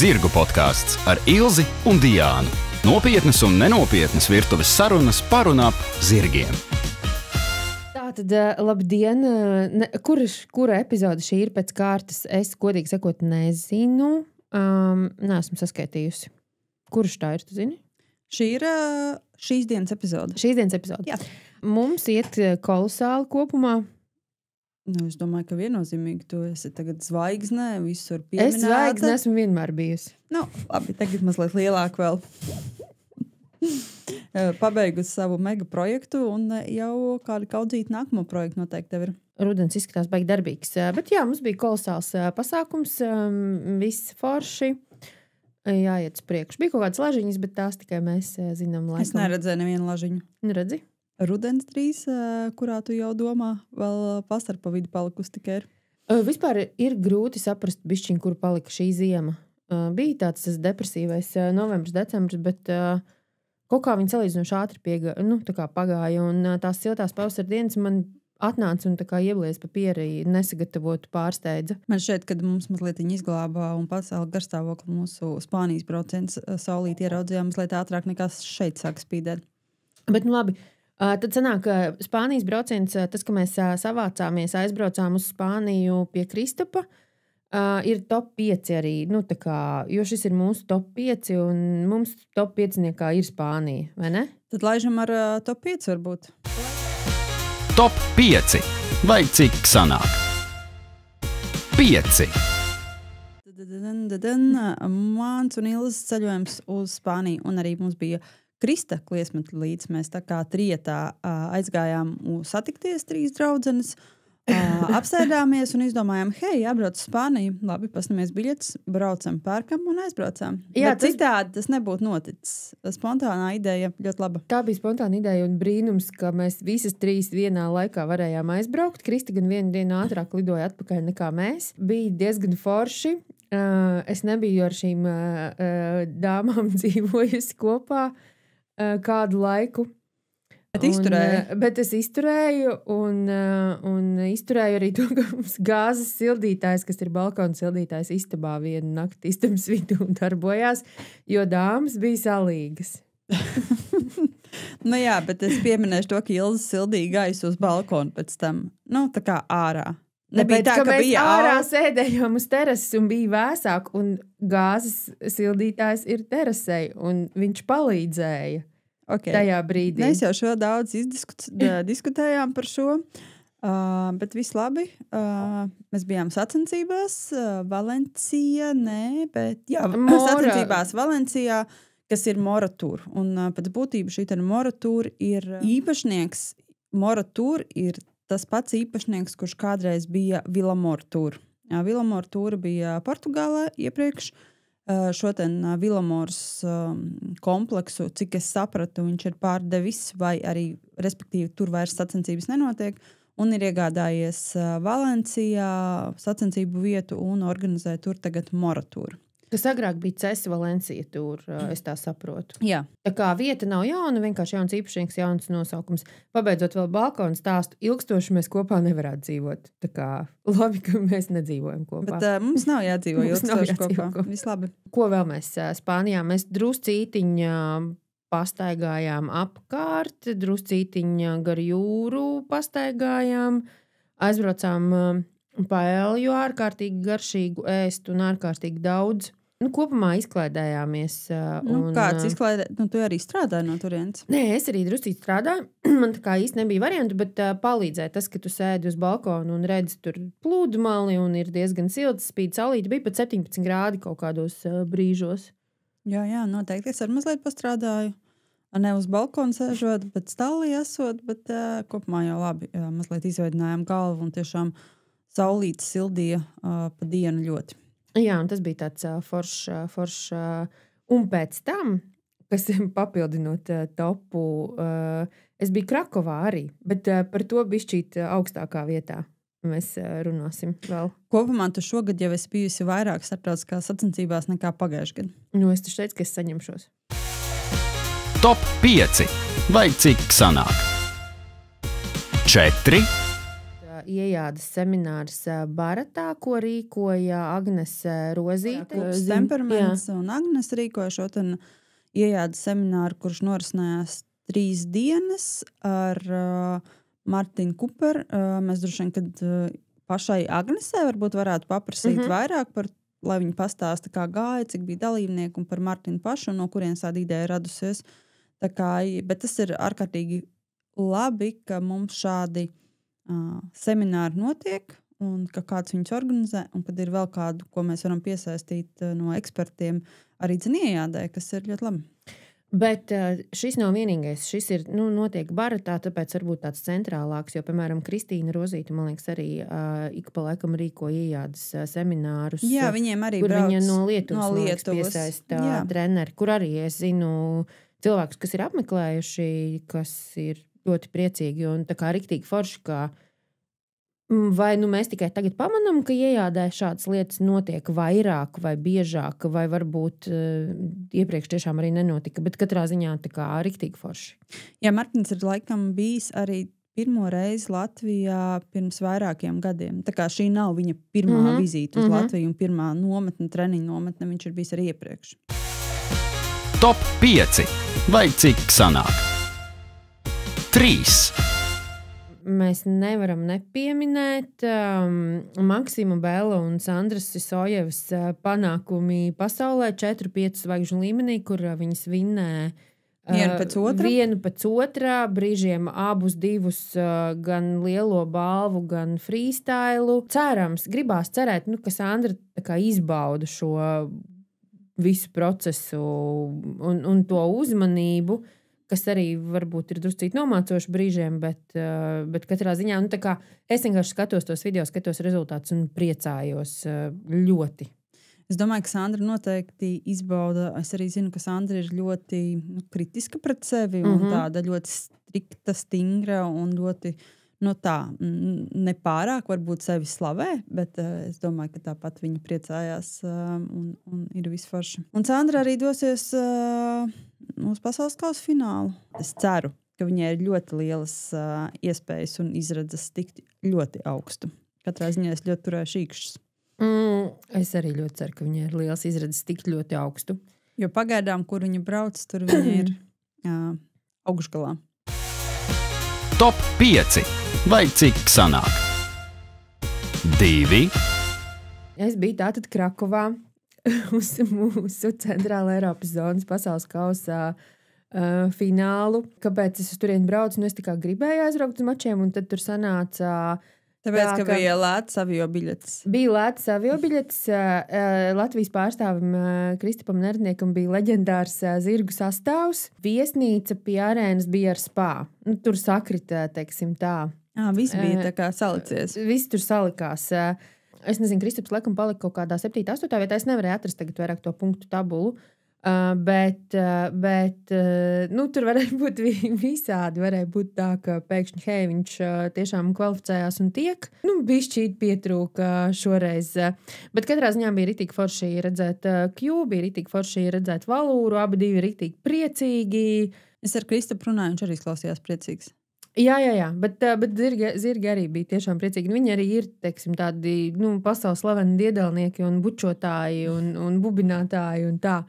Zirgu podkāsts ar Ilzi un Diānu. Nopietnas un nenopietnas virtuves sarunas par un ap zirgiem. Tātad, labdien! Kura epizode šī ir pēc kārtas? Es, godīgi sakot, nezinu. Neesmu saskaitījusi. Kurš tā ir, tu zini? Šī ir šīs dienas epizode. Šīs dienas epizode. Jā. Mums iet kolosāli kopumā. Es domāju, ka viennozīmīgi tu esi tagad zvaigznē, visur pieminēta. Es zvaigzne esmu vienmēr bijusi. Labi, tagad mazliet lielāk vēl. Pabeigusi savu mega projektu un jau kādu kaudzīt nākamo projektu noteikti tev ir. Rudens izskatās baigi darbīgs. Bet jā, mums bija kolosāls pasākums, viss forši. Jāiet uz priekšu. Bija kaut kādas lažiņas, bet tās tikai mēs zinām. Laikam. Es neredzēju nevienu lažiņu. Redzi? Rudens drīz, kurā tu jau domā, vēl pastarpa vidi palikusi tikai ir. Vispār ir grūti saprast bišķiņ, kur palika šī ziema. Bija tāds depresīvais novembris, decembris, bet kaut kā viņi salīdzinoši ātri pagāja. Un tās siltās pavasara dienas man atnāca un tā kā ieblies pa pieri nesagatavotu pārsteidza. Man šķiet, kad mums mazliet izglābā un pacēla garstāvokli mūsu Spānijas brauciens saulīt ieraudzījām mazliet ātrāk nekā šeit sāk spīdēt. Bet labi. Tad sanāk, ka Spānijas brauciens, tas, ka mēs savācāmies, aizbraucām uz Spāniju pie Kristapa, ir top 5 arī, jo šis ir mūsu top 5 un mums top 5 ir Spānija, vai ne? Tad laižam ar top 5 varbūt. Top 5. Vai cik sanāk? 5. Mans un Ilzas ceļojums uz Spāniju un arī mums bija Krista kliesmeta līdz. Mēs tā kā trietā aizgājām satikties 3 draudzenes, apsēdāmies un izdomājām, jābrauc uz Spāniju, labi, pasnamies biļetes, braucam, pērkam un aizbraucām. Jā, bet citādi tas nebūtu noticis. Spontānā ideja ļoti laba. Tā bija spontāna ideja un brīnums, ka mēs visas 3 vienā laikā varējām aizbraukt. Krista gan vienu dienu ātrāk lidoja atpakaļ nekā mēs. Bija diezgan forši. Es nebiju ar šīm dāmām dzīvojusi kopā kādu laiku. Bet es izturēju un izturēju arī to, ka mums gāzes sildītājs, kas ir balkona sildītājs istabā vienu nakti istabas vidū darbojās, jo dāmas bija salīgas. Jā, bet es pieminēšu to, ka Ilza sildīja gaisu uz balkonu pēc tam. Tā kā ārā. Nebija tā, ka mēs ārā sēdējām uz terases un bija vēsāk un gāzes sildītājs ir terasei un viņš palīdzēja. Tajā brīdī. Mēs jau šo daudz diskutējām par šo, bet viss labi. Mēs bijām sacensībās Valencija, sacensībās Valencijā, kas ir Moratūra. Un pēc būtība šī Moratūra ir īpašnieks. Moratūra ir tas pats īpašnieks, kurš kādreiz bija Vilamortūra. Vilamortūra bija Portugālē iepriekš. Šodien Vilamors kompleksu, cik es sapratu, viņš ir pārdevis vai arī, respektīvi, tur vairs sacensības nenotiek un ir iegādājies Valencijā sacensību vietu un organizē tur tagad Moratūru. Tas agrāk bija CES Valencija tur, es tā saprotu. Jā. Tā kā vieta nav jauna, vienkārši jauns īpašnieks, jauns nosaukums. Pabeidzot vēl balkonu stāstu, ilgstoši mēs kopā nevarētu dzīvot. Tā kā labi, ka mēs nedzīvojam kopā. Bet mums nav jādzīvo ilgstoši kopā. Viss labi. Ko vēl mēs Spānijā? Mēs druscītiņā pastaigājām apkārt, druscītiņā gar jūru pastaigājām, aizbraucām pa Elju, ārkārtīgi garšīgu ēst un ārkārtīgi daudz. Kopumā izklaidējāmies. Kāds izklaidē? Tu arī strādāji no turienes? Nē, es arī druscīt strādāju. Man tā kā īsti nebija variantu, bet palīdzēja tas, ka tu sēdi uz balkonu un redzi tur plūdumali un ir diezgan silts, spīd saulīte. Bija pat 17 grādi kaut kādos brīžos. Jā, noteikti. Es arī mazliet pastrādāju. Ne uz balkonu sēžot, bet stālī esot, bet kopumā jau labi. Mazliet izveidinājām galvu un tiešām saulīte sildīja pa dienu ļoti. Jā, un tas bija tāds foršs. Un pēc tam, kas papildinot topu, es biju Krakovā arī, bet par to bišķīt augstākā vietā. Mēs runāsim vēl. Kopumā tu šogad jau esi bijusi vairāk starptautiskās sacensībās nekā pagājušajā gadā. Es taču teicu, ka es saņemšos. Top 5. Vai cik sanāk? 4. iejādes seminārs Baratā, ko rīkoja Agnese Rozīte. Temperaments un Agnese rīkoja šo iejādes semināru, kurš norisinājās 3 dienas ar Martinu Kuperu. Mēs droši vien, kad pašai Agnesei varbūt varētu paprasīt vairāk par, lai viņi pastāsta, kā gāja, cik bija dalībnieki un par Martinu pašu, un no kurienes tāda ideja radusies. Tā kā, bet tas ir ārkārtīgi labi, ka mums šādi semināri notiek un ka kāds viņus organizē un kad ir vēl kādu, ko mēs varam piesaistīt no ekspertiem arī iejādē, kas ir ļoti labi. Bet šis nav vienīgais. Šis ir, notiek Baratā, tāpēc varbūt tāds centrālāks, jo, piemēram, Kristīna Rozīte, man liekas, arī ik pa laikam rīko iejādes seminārus. Jā, viņiem arī kur brauc viņa no Lietuvas piesaista treneri, kur arī es zinu cilvēkus, kas ir apmeklējuši, kas ir ļoti priecīgi un tā kā riktīgi forši, kā vai mēs tikai tagad pamanām, ka iejādē šādas lietas notiek vairāk vai biežāk, vai varbūt iepriekš tiešām arī nenotika, bet katrā ziņā tā kā riktīgi forši. Jā, Martins ir laikam bijis arī pirmo reizi Latvijā pirms vairākiem gadiem. Tā kā šī nav viņa pirmā vizīte uz Latviju un pirmā treniņu nometne, viņš ir bijis arī iepriekš. Top 5. Vai cik sanāk? 3. Mēs nevaram nepieminēt Maksima Bela un Sandras Sisojevas panākumi pasaulē 4-5 zvaigžņu līmenī, kur viņas vinnē vienu pēc otrā, brīžiem abus divus gan lielo balvu, gan freestylu. Cerams, gribās cerēt, ka Sandra tā kā izbauda šo visu procesu un to uzmanību, kas arī varbūt ir druscīt nomācoši brīžiem, bet katrā ziņā, tā kā es vienkārši skatos tos video, skatos rezultātus un priecājos ļoti. Es domāju, ka Sandra noteikti izbauda. Es arī zinu, ka Sandra ir ļoti kritiska pret sevi un tāda ļoti strikta, stingra un ļoti, nepārāk varbūt sevi slavē, bet es domāju, ka tāpat viņa priecājās un ir visforši. Un Sandra arī dosies uz pasaules kausa finālu. Es ceru, ka viņai ir ļoti lielas iespējas un izredzes tikt ļoti augstu. Katrā ziņā es ļoti turēšu īkšķus. Es arī ļoti ceru, ka viņai ir liels izredzes tikt ļoti augstu. Jo pagaidām, kur viņa brauc, tur viņa ir augšgalā. Top 5. Vai cik sanāk? 2. Es biju tātad Krakovā uz mūsu Centrāla Eiropas zonas pasaules kausa finālu. Kāpēc es uz turieni braucu? Es tikai gribēju aizbraukt uz mačiem, un tad tur sanāca... Tāpēc, ka bija lētas aviobiļetes. Bija lētas aviobiļetes. Latvijas pārstāvim Kristipam Nerdniekam bija leģendārs zirgu sastāvs. Viesnīca pie arēnas bija ar spā. Tur sakrita, teiksim tā. Viss bija tā kā salicies. Viss tur salikās. Es nezinu, Kristips laikam palika kaut kādā 7. 8. vietā. Es nevarēju atrast tagad vairāk to punktu tabulu. Bet tur varēja būt visādi. Varēja būt tā, ka pēkšņi viņš tiešām kvalificējās un tiek. Bišķīt pietrūka šoreiz. Bet katrā ziņā bija ritīgi forši redzēt Q, bija ritīgi forši redzēt Valūru, abi divi ritīgi priecīgi. Es ar Kristapu runāju, viņš arī klausījās priecīgs. Jā, bet zirgi arī bija tiešām priecīgi. Viņi arī ir, teiksim, tādi pasaules slaveni diedelnieki un bučotāji un bubinātāji un tā.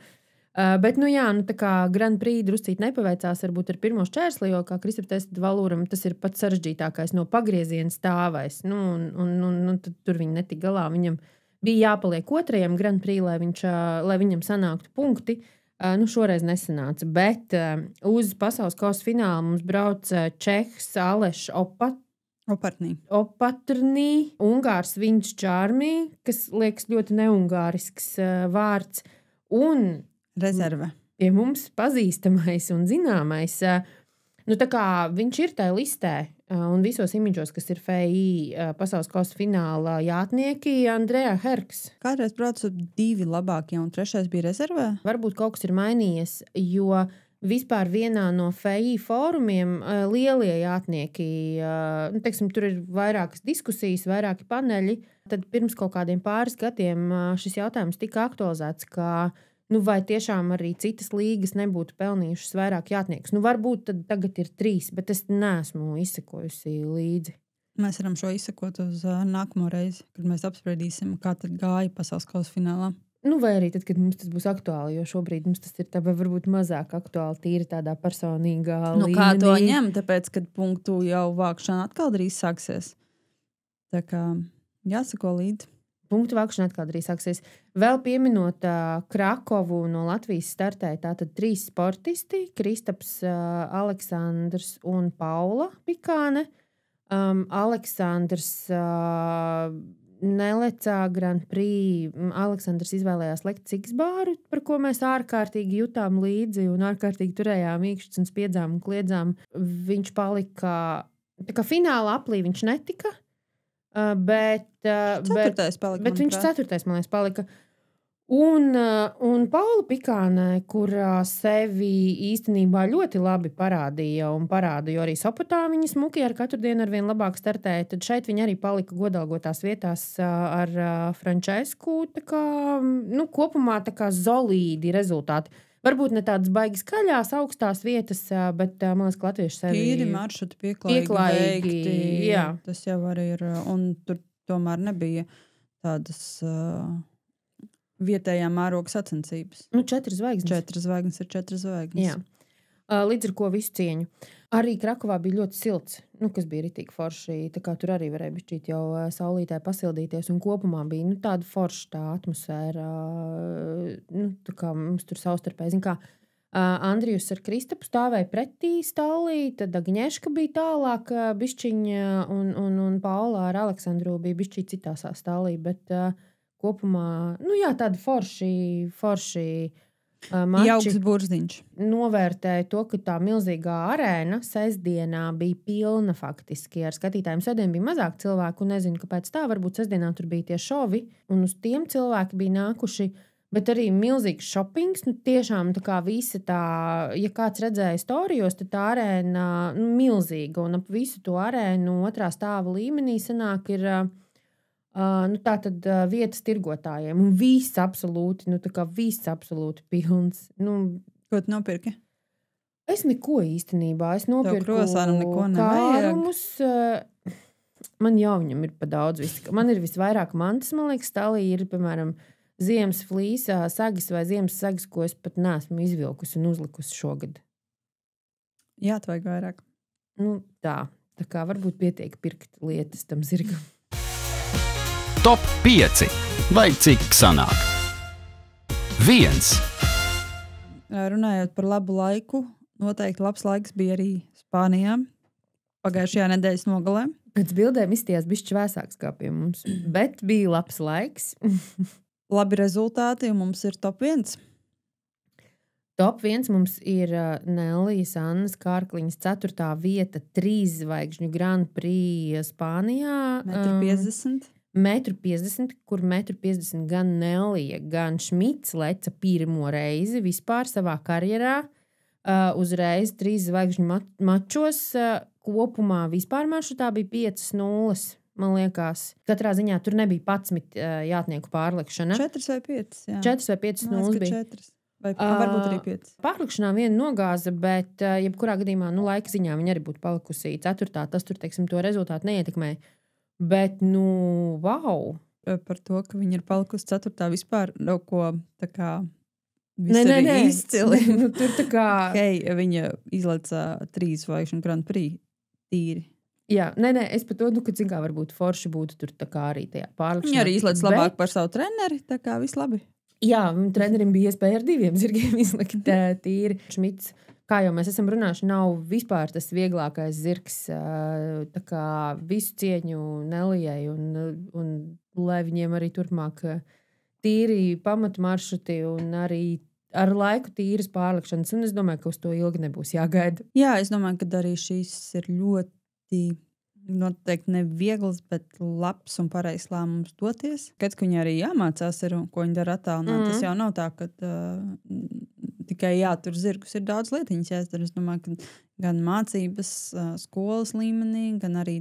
Bet, tā kā Grand Prix druscīt nepaveicās varbūt ar pirmo šķērsli, jo, kā Kristaps teica, Valūram tas ir pats sarežģītākais no pagrieziena stāvais. Tad tur viņi netika galā. Viņam bija jāpaliek otrajam Grand Prix, lai viņam sanāktu punkti. Šoreiz nesanāca. Bet uz pasaules kausa finālu mums brauc Čehs Aleš Opatrnī, Ungārs Viņš Čārmī, kas liekas ļoti neungārisks vārds. Un rezerve. Pie mums pazīstamais un zināmais. Tā kā viņš ir tajā listē un visos imidžos, kas ir FI pasaules kausa fināla jātnieki, Andrea Herks. Kādreiz braucu 2 labākie un 3. bija rezervē? Varbūt kaut kas ir mainījies, jo vispār vienā no FI fórumiem lielie jātnieki, tur ir vairākas diskusijas, vairāki paneļi. Tad pirms kaut kādiem pāris gadiem šis jautājums tika aktualizēts, ka vai tiešām arī citas līgas nebūtu pelnījušas vairāk jātniekus. Varbūt tad tagad ir 3, bet es neesmu izsekojusi līdzi. Mēs varam šo izsekot uz nākamo reizi, kad mēs apspriedīsim, kā tad gāja pasaules kausa finālā. Nu, vai arī tad, kad mums tas būs aktuāli, jo šobrīd mums tas ir tā, varbūt mazāk aktuāli, tīri tādā personīgā līmenī. Kā to ņemt, tāpēc, kad punktu jau vākšana atkal drīz sāksies. Tā kā jāsako līdzi. Punktu vākšana atkal drīz sāksies. Vēl pieminot Krakovu no Latvijas startēja tātad 3 sportisti – Kristaps, Aleksandrs un Paula Pikāne. Aleksandrs nelecā Grand Prix. Aleksandrs izvēlējās lekt Ciksbāru, par ko mēs ārkārtīgi jutām līdzi un ārkārtīgi turējām īkšķus un spiedzām un kliedzām. Viņš palika, tā kā fināla aplī viņš netika, bet viņš 4. man liekas palika. Un Paula Pikāne, kurā sevi īstenībā ļoti labi parādīja un parāda, jo arī Sopotā viņa smuki ar katru dienu ar vien labāk startēja, tad šeit viņa arī palika godalgotās vietās ar Francesku, tā kā, kopumā tā kā solīdi rezultāti. Varbūt ne tādas baigi skaļās, augstās vietas, bet man liekas, ka latvieši sevi... Tīri maršruti pieklājīgi veikti. Jā. Tas jau arī ir, un tur tomēr nebija tādas... vietējā mēroga sacensības. 4 zvaigznes. 4 zvaigznes ir 4 zvaigznes. Jā. Līdz ar ko visu cieņu. Arī Krakovā bija ļoti silts, kas bija ritīgi forši. Tā kā tur arī varēja bišķīt jau saulītē pasildīties. Un kopumā bija tāda forša tā atmosfēra. Tā kā mums tur savstarpēji. Zin kā, Andrijus ar Kristapu stāvēja pretī stālī, tad Agņeška bija tālāk bišķiņa un Paula ar Aleksandru bija bišķī citā stālī. Bet... kopumā, tāda forši mači. Jauks burziņš. Novērtēja to, ka tā milzīgā arēna sestdienā bija pilna faktiski. Ar skatītājiem sestdien bija mazāk cilvēku, un nezinu, kāpēc tā. Varbūt sestdienā tur bija tie šovi, un uz tiem cilvēki bija nākuši, bet arī milzīgs šopings. Tiešām tā kā visa tā, ja kāds redzēja storijos, tad tā arēna milzīga, un ap visu to arēnu otrā stāva līmenī sanāk ir... tā tad vietas tirgotājiem. Un viss absolūti, viss absolūti pilns. Ko tu nopirki? Es neko īstenībā. Es nopirku krosānam neko nevajag. kārumus. Man jau viņam ir pa daudz. Man ir visvairāk mantas, man liekas, stālī ir, piemēram, ziemas flīsā sagas vai ziemas sagas, ko es pat neesmu izvilkusi un uzlikusi šogad. Jā, tu vajag vairāk. Tā kā varbūt pietiek pirkt lietas tam zirgam. Top 5. Vai cik sanāk? 1. Runājot par labu laiku, noteikti labs laiks bija arī Spānijā pagājušajā nedēļas nogalē. Pēc bildēm izstījās bišķi vēsāks kā pie mums, bet bija labs laiks. Labi rezultāti, un mums ir top 1. Top 1 mums ir Nelijas Annas Kārkliņas 4. vieta 3 zvaigžņu Grand Prix Spānijā. 1,50 m. 1,50 m, kur 1,50 m gan Nelija, gan Šmits leca pirmo reizi vispār savā karjerā. Uzreiz 3 zvaigžņu mačos. Kopumā vispār maršrutā bija 5-0, man liekas. Katrā ziņā tur nebija 11 jātnieku pārlikšana. 4 vai 5, jā. 4 vai 5-0 bija. 4. Vai varbūt arī 5. Pārlikšanā viena nogāza, bet jebkurā gadījumā laika ziņā viņa arī būtu palikusi 4. Tas tur, teiksim, to rezultātu neietekmēja. Bet, wow! Par to, ka viņa ir palikusi 4. vispār kaut ko tā kā nē. Izcili. Tur tā kā... viņa izleca 3 zvaigžņu Grand Prix tīri. Jā, es par to, ka cik kā varbūt forši būtu tur tā kā arī tajā pārlikšanā. Viņa arī izlec labāk par savu treneri, tā kā viss labi. Jā, trenerim bija iespēja ar 2 zirgiem izlikt tīri. Šmits, kā jau mēs esam runājuši, nav vispār tas vieglākais zirgs. Tā kā visu cieņu Nelijai un lai viņiem arī turpmāk tīri pamatu maršruti un arī ar laiku tīras pārlikšanas. Un es domāju, ka uz to ilgi nebūs jāgaida. Jā, es domāju, ka arī šīs ir ļoti noteikti neviegls, bet labs un pareizs lēmums doties. Kad viņi arī jāmācās ir, ko viņi dara attālināt. Tas jau nav tā, ka tikai jātur zirgus. Ir daudz lietiņas jāizdara. Es domāju, ka gan mācības skolas līmenī, gan arī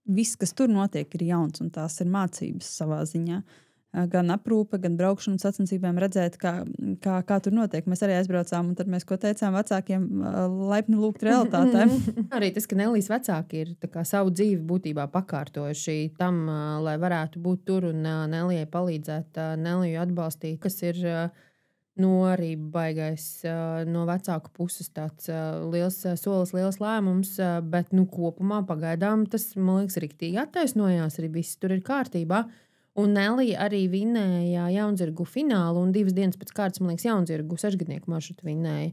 viss, kas tur notiek, ir jauns, un tās ir mācības savā ziņā. gan aprūpe, gan braukšanu sacensībām redzēt, kā tur notiek. Mēs arī aizbraucām, un tad mēs, ko teicām vecākiem, laipni lūgt realitātē. Arī tas, ka Nelijas vecāki ir tā kā savu dzīvi būtībā pakārtojuši tam, lai varētu būt tur un Nelijai palīdzēt, Neliju atbalstīt, kas ir arī baigais no vecāku puses tāds liels solis, liels lēmums, bet kopumā pagaidām tas, man liekas, riktīgi attaisnojās, arī viss tur ir kārtībā. Un Nelija arī vinēja jaundzirgu finālu, un 2 dienas pēc kārtas, man liekas, jaundzirgu 6-gadnieku maršrutu vinēja.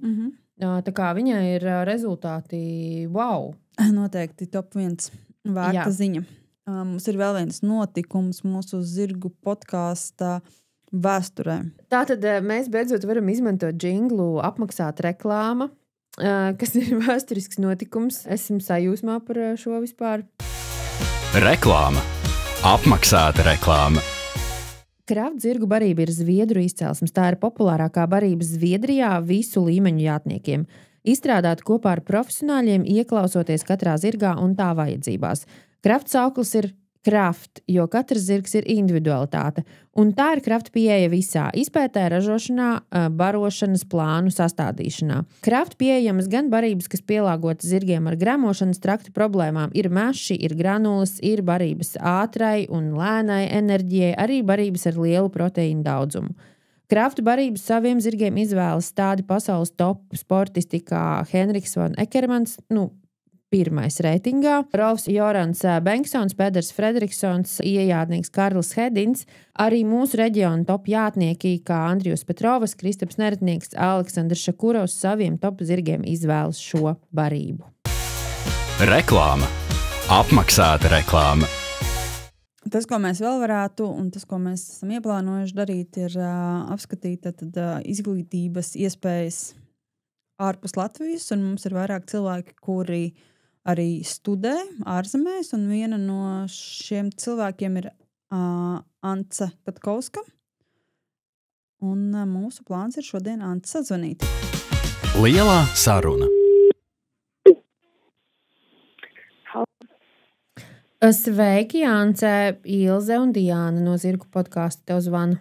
Tā kā viņai ir rezultāti wow. Noteikti top 1 vērta ziņa. Mums ir vēl viens notikums mūsu zirgu podkāstā vēsturē. Tātad mēs beidzot varam izmantot džinglu apmaksāt reklāma, kas ir vēsturisks notikums. Esmu sajūsmā par šo vispār. Reklāma. Apmaksāta reklāma. Kraft zirgu barība ir zviedru izcelsmes. Tā ir populārākā barība Zviedrijā visu līmeņu jātniekiem. Izstrādāta kopā ar profesionāļiem, ieklausoties katrā zirgā un tā vajadzībās. Kraft sauklis ir Kraft, jo katrs zirgs ir individualitāte. Un tā ir Kraft pieeja visā izpētē, ražošanā, barošanas plānu sastādīšanā. Kraft pieejamas gan barības, kas pielāgotas zirgiem ar gramošanas traktu problēmām. Ir meši, ir granulas, ir barības ātrai un lēnai enerģijai, arī barības ar lielu proteīnu daudzumu. Kraft barības saviem zirgiem izvēlas tādi pasaules top sportisti kā Henriks van Ekermans, pirmais reitingā, Rolfs Jorans Benksons, Pēters Fredriksons, iejādnieks Karls Hedins, arī mūsu reģiona top jātnieki kā Andrijus Petrovas, Kristaps Neretnieks, Aleksandrs Šakurovs saviem top zirgiem izvēlas šo barību. Reklāma. Apmaksāta reklāma. Tas, ko mēs vēl varētu, un tas, ko mēs esam ieplānojuši darīt, ir apskatīt izglītības iespējas ārpus Latvijas, un mums ir vairāk cilvēki, kuri arī studē ārzemēs, un viena no šiem cilvēkiem ir Ance Katkovska. Un mūsu plāns ir šodien Ance sazvanīt. Lielā saruna. Sveiki, Ance, Ilze un Diāna no Zirgu podkāsta tev zvana.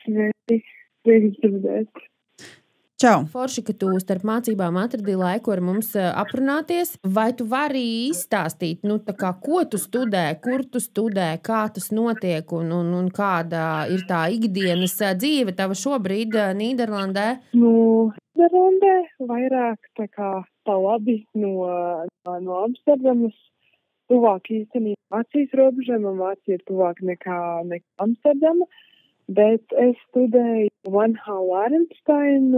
Sveiki, dzirdēt. Čau! Forši, ka tu starp mācībām atradi laiku ar mums aprunāties. Vai tu vari izstāstīt, ko tu studē, kur tu studē, kā tas notiek un kāda ir tā ikdienas dzīve tava šobrīd Nīderlandē? Nīderlandē vairāk tā labi no Amsterdamas. Tuvāk īstenībā Vācijas robežai, man Vācija ir tuvāk nekā Amsterdama. Bet es studēju Vanhau Larenstein,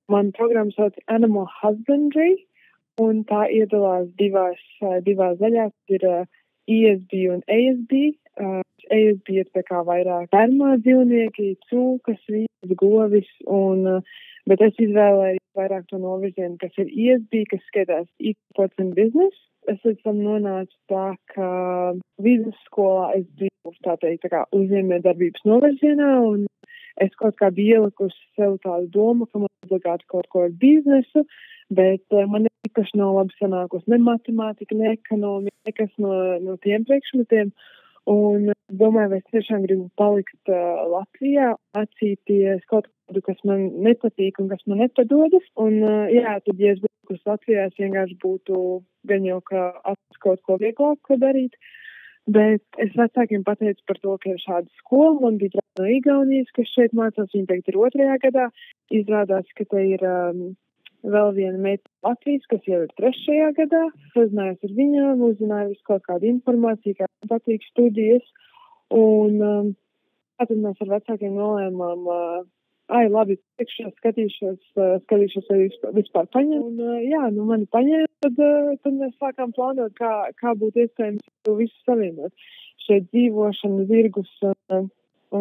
man programma sauc Animal Husbandry, un tā iedalās divās daļās, ir ESB un ASB. ASB ir vairāk fermā dzīvnieki, cūkas, vītas, govis, bet es izvēlēju vairāk to novirzienu, kas ir ESB, kas skatās e-sports and business. Es nonācu tā, ka vidusskolā es biju uzņēmējdarbības novirzienā, un es kaut kā biju ielikusi sev tādu domu, ka man obligāti kaut ko ar biznesu, bet man īpaši nav labi sanākusi ne matemātika, ne ekonomika, nekas no tiem priekšmetiem. Un domāju, vai es tiešām gribu palikt Latvijā, mācīties kaut kādu, kas man nepatīk un kas man nepadodas. Un tad, ja es būtu Latvijā, es vienkārši būtu gan jau, ka atrast kaut ko vieglāku darīt. Bet es vecākiem pateicu par to, ka ir šāda skola. Man bija draugi no Igaunijas, kas šeit mācās, viņi tagad ir 2. gadā. Izrādās, ka te ir vēl viena meita Latvijas, kas jau ir 3. gadā. Sazinājos ar viņām, uzzināju visu kaut kādu informāciju, kā patīk studijas. Un tad mēs ar vecākiem nolēmām, labi, skatīšos, vai vispār paņem. Un mani paņēma, tad mēs sākām plānot, kā būtu iespējams to visu savienot. Šeit dzīvošana, zirgus un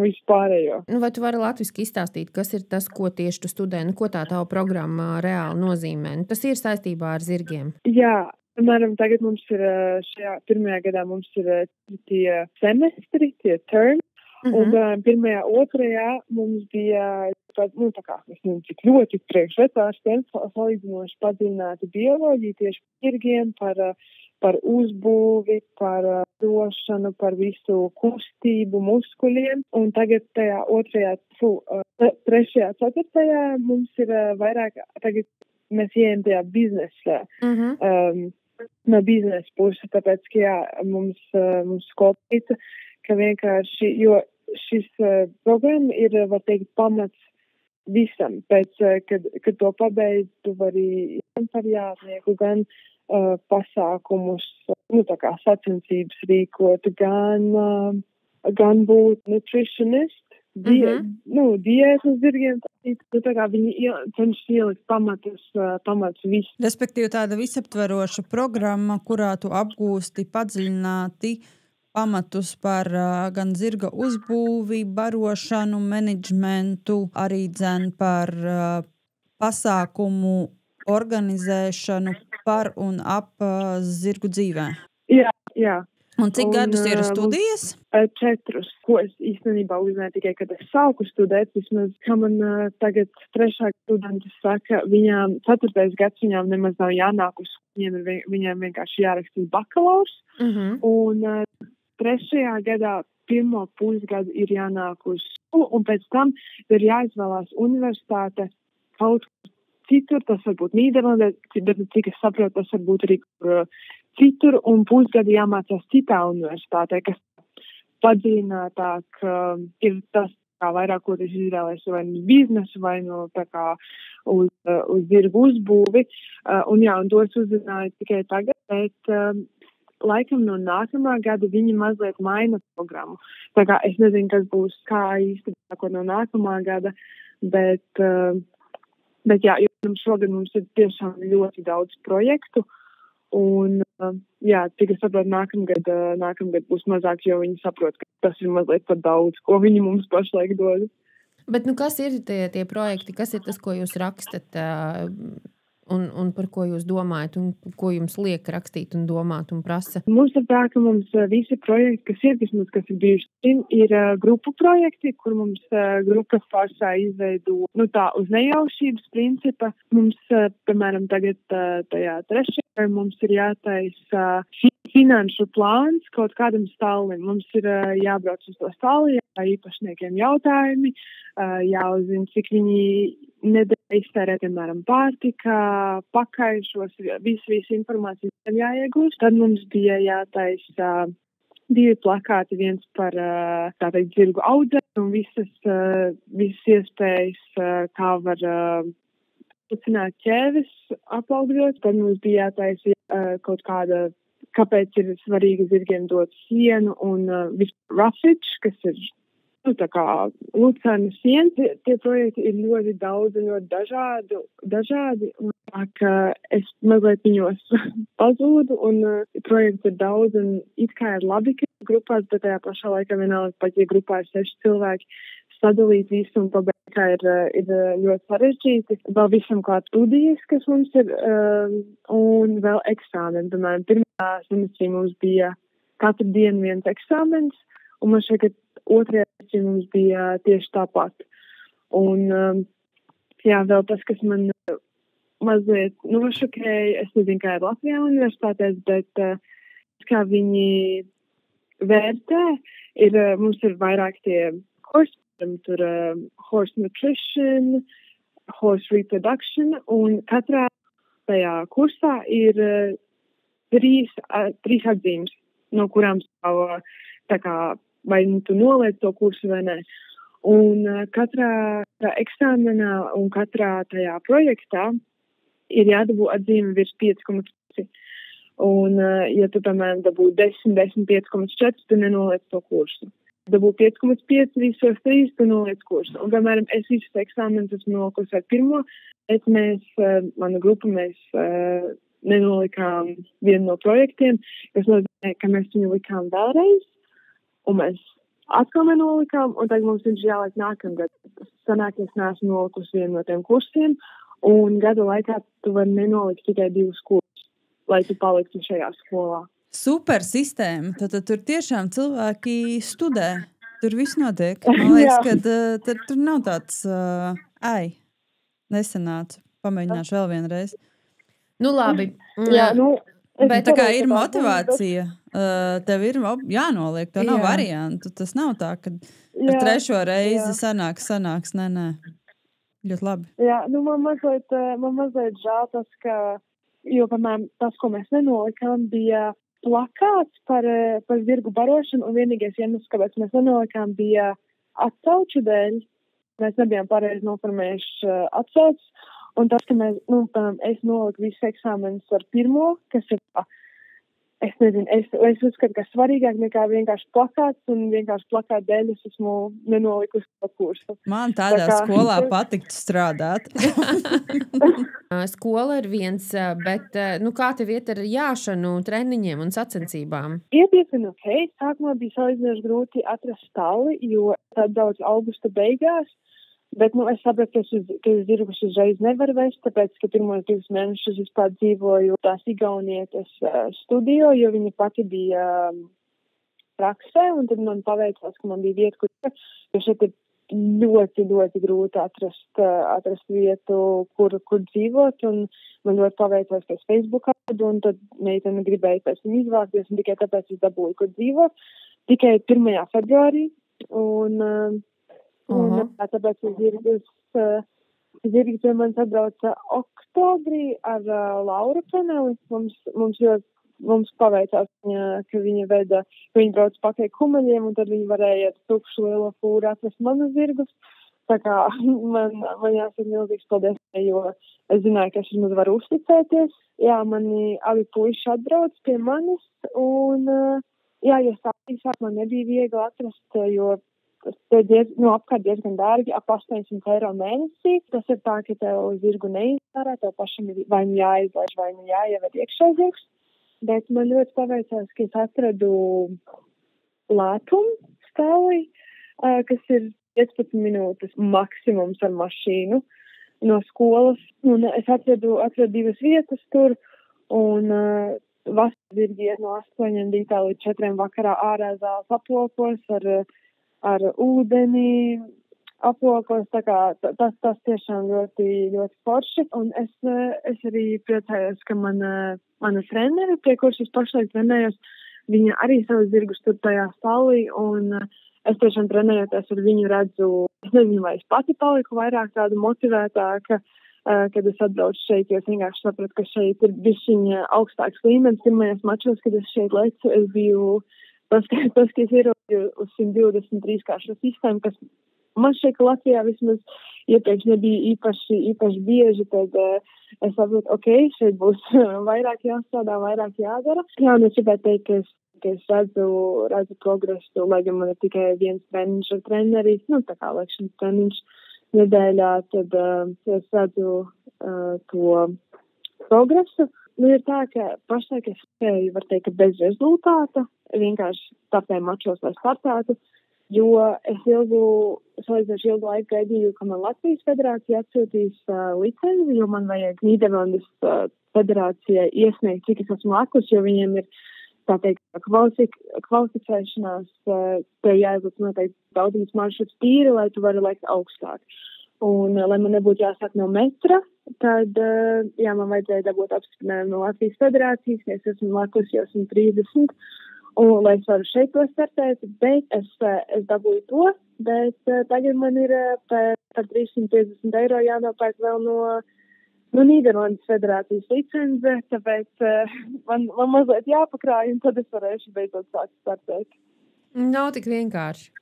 visu pārējo. Vai tu vari latviski izstāstīt, kas ir tas, ko tieši tu studē, ko tā tava programma reāli nozīmē? Tas ir saistībā ar zirgiem. Jā, piemēram, tagad mums ir šajā 1. gadā mums ir tie semestri, tie termi. Un 1., 2. mums bija, es nezinu, cik ļoti priekšvecārstiem salīdzinoši padziļināta bioloģija tieši par zirgiem, par par uzbūvi, par došanu, par visu kustību, muskuļiem. Un tagad tajā trešajā, ceturtajā mums ir vairāk, tagad mēs ieejam tajā biznesā. No biznesa puses, tāpēc, ka mums skopīta, ka vienkārši, jo šis programma ir, var teikt, pamats visam. Pēc, kad to pabeidz, tu vari gan par jātnieku, gan pasākumus, tā kā sacensības rīkot, gan būt nutritionist, diētas zirgiem, tā kā viņi cenšas ielikt pamatus visu. Respektīvi tāda visaptveroša programma, kurā tu apgūsti padziļināti pamatus par gan zirga uzbūvi, barošanu, menedžmentu, arī dzen par pasākumu organizēšanu par un ap zirgu dzīvē. Jā. Un cik gadus ir studijas? 4, ko es īstenībā uzzināju tikai, kad es sāku studēt, vismaz, kā man tagad 3. studenti saka, viņām 4. gads viņām nemaz nav jānāk uz skolu, viņām vienkārši jārakstīs bakalaurs, un 3. gadā 1. pusgadu ir jānāk uz skolu, un pēc tam ir jāizvēlās universitāte kaut kur citur, tas var būt Nīderlandē, bet cik es saprotu, tas var būt arī citur, un pusgadu jāmācās citā universitātē, kas padziļinātāk ir tas, kā vairāk, ko es izvēlēs vai no biznesu, vai no tā kā uz zirgu uzbūvi. Un to es uzzināju tikai tagad, bet laikam no nākamā gada viņi mazliet maina programmu. Tā kā es nezinu, kas būs kā īsti no nākamā gada, bet jā, jo šogad mums ir tiešām ļoti daudz projektu. Un, cik es saprotu, nākamgad būs mazāk, jo viņi saprot, ka tas ir mazliet par daudz, ko viņi mums pašlaik dod. Bet, kas ir tie projekti, kas ir tas, ko jūs rakstat un par ko jūs domājat un ko jums liek rakstīt un domāt un prasa? Mums ir tā, ka mums visi projekti, kas ir bijuši, ir grupu projekti, kur mums grupas pārsā izveido, tā uz nejaušības principa. Mums, piemēram, tagad tajā 3. mums ir jātaisa finanšu plāns kaut kādam stālim. Mums ir jābrauc uz to stāli, īpašniekiem jautājumi, jāuzzina, cik viņi nedēļa iztērē, piemēram, pārtika, pakaišos, visu informāciju jāiegūst. Tad mums bija jātaisa 2 plakāti, viens par tātad zirgu audzēšanu un visas iespējas, kā var pacināt ķēves apaugļot. Tad mums bija jātaisa kaut kāda, kāpēc ir svarīgi zirgiem dot sienu un roughage, kas ir tā kā lucēna siena. Tie projekti ir ļoti daudz un ļoti dažādi. Un tā, ka es mazliet viņos pazūdu un projekti ir daudz un it kā ir labi, ka grupās, bet tajā pašā laikā vienalga, pat ja grupā ir 6 cilvēki, sadalīt visu un pabeigt, kā ir ļoti sarežģīti. Vēl visam klāt studijas, kas mums ir, un vēl eksāmeni. Piemēram, pirmā semestrī mums bija katru dienu viens eksāmens, un man šeit 2. semestrī mums bija tieši tāpat. Un, vēl tas, kas man mazliet nošokēja, es nezinu, kā ir Latvijā universitātēs, bet kā viņi vērtē, mums ir vairāk tie kursi, tur horse nutrition, horse reproduction, un katrā tajā kursā ir 3 atzīmes, no kurām stāv tā kā, vai tu noliec to kursu vai nē. Un katrā eksāmenā un katrā tajā projektā ir jādabū atzīme virs 5,5. Un, ja tu, piemēram, dabū 10, 5,4, tu nenoliec to kursu. Dabū 5,5, visos 3, tu noliec kursu. Un, piemēram, es visus eksāmenus esmu nolikusi ar 1, bet mana grupa, mēs nenolikām vienu no projektiem, kas nozīmē, ka mēs viņu likām vēlreiz, un mēs atkal nenolikām, un tagad mums viņš jāliek nākamgad. Sanāk, es neesmu nolikusi vienu no tiem kursiem, un gada laikā tu vari nenolikt tikai 2 kursus, lai tu paliktu šajā skolā. Super sistēma. Tad tur tiešām cilvēki studē. Tur viss notiek. Man liekas, ka tur nav tāds nesanāca. Pamēģināšu vēl vienreiz. Nu labi. Jā, Bet tā kā ir motivācija, tev ir jānoliek, tev nav variantu. Tas nav tā, ka ar trešo reizi sanāks, nē. Ļoti labi. Jā, nu man mazliet žēl tas, ka, jo, piemēram, tas, ko mēs nenolikām, bija plakāts par zirgu barošanu, un vienīgais iemesls, kāpēc mēs nenolikām, bija atsauču dēļ. Mēs nebijām pareizi noformējuši atsaucas, un tas, ka mēs, es noliku visus eksāmenus ar pirmo, kas ir, es nezinu, es uzskatu, ka svarīgāk nekā vienkārši plakāts, un vienkārši plakāt dēļ es esmu nenolikusi to kursu. Man tādā skolā patiktu strādāt. Skola ir viens, bet kā tev iet ar jāšanu, treniņiem un sacensībām? Iet diezgan ok. Sākumā bija salīdzinoši grūti atrast stāli, jo tad daudz augusta beigās. Bet, es sapratu, ka es zirgus uzreiz nevaru vest, tāpēc, ka pirmos 2 mēnešus vispār dzīvoju tās igaunietes studijā, jo viņa pati bija praksē, un tad man paveicās, ka man bija vieta, jo šeit ir ļoti, ļoti grūti atrast vietu, kur dzīvot, un man ļoti paveicās, ka es Facebookā, un tad meitene gribēja pēc tam izvākties, un tikai tāpēc es dabūju, kur dzīvot, tikai 1. februārī, un tāpēc zirgi pie manis atbrauca oktobrī ar Lauru Peneli. Mums paveicās, ka viņa brauc pakaļ kumeļiem, un tad viņa varēja ar tukšu lielo fūru atrast manus zirgus. Tā kā man jāsaka milzīgs paldies, jo es zināju, ka es vismaz varu uzticēties. Jā, mani abi puiši atbrauc pie manis, un jo sākumā nebija viegli atrast, jo apkārt diezgan dārgi, ap 800 eiro mēnesī. Tas ir tā, ka tev zirgu neizdarā, tev pašam ir vai nu jāizlaiž, vai nu jāieved iekšā zirgs. Bet man ļoti paveicās, ka es atradu lētumu stāvī, kas ir 15 minūtes maksimums ar mašīnu no skolas. Un es atradu 2 vietas tur, un vasarā zirgi iet no 8 rītā līdz 4 vakarā ārā zāles aplokos ar ūdeni aplokos, tā kā tas tiešām ļoti, ļoti forši. Un es arī priecājos, ka mana trenere, pie kuras es pašlaik trenējos, viņa arī savus zirgus tur tajā stāvī, un es tiešām trenējoties ar viņu redzu, es nezinu, vai es pati paliku vairāk tādu motivētāka, kad es atbraucu šeit, jo es vienkārši sapratu, ka šeit ir bišķiņa augstāks līmenis. Pirmajos mačos, kad es šeit lecu, es biju tas, ka es ieroju uz 123 kāršu sistēmu, kas man šeit Latvijā vismaz iepriekš nebija īpaši bieži, tad es saprotu, ok, šeit būs vairāk jāstrādā, vairāk jādara. Jā, un es gribētu teikt, ka es redzu progresu, lai gan man ir tikai viens treniņš ar treneri, tā kā lekšanas treniņš nedēļā, tad es redzu to progresu. Ir tā, ka pašlaik es spēju, var teikt, ka bez rezultāta, vienkārši startēju mačos, lai startētu, jo es salīdzinoši ilgu laiku gaidīju, ka man Latvijas federācija atsūtīs licenzi, jo man vajag Nīderlandes federācijai iesniegt, cik es esmu lekus, jo viņiem ir, tā teikt, kvalificēšanās, tev jāizlic noteikti daudzības maršruts tīri, lai tu vari lekt augstāk. Un, lai man nebūtu jāsāk no metra, tad, man vajadzēja dabūt apstiprinājumu no Latvijas federācijas, ka es esmu lekus jau 130, un lai es varu šeit to startēt, bet es dabūju to, bet tagad man ir par 350 eiro jānopērk vēl no Nīderlandes federācijas licence, tāpēc man mazliet jāpakrāj, un tad es varēšu beidzot sākt startēt. Nav tik vienkārši.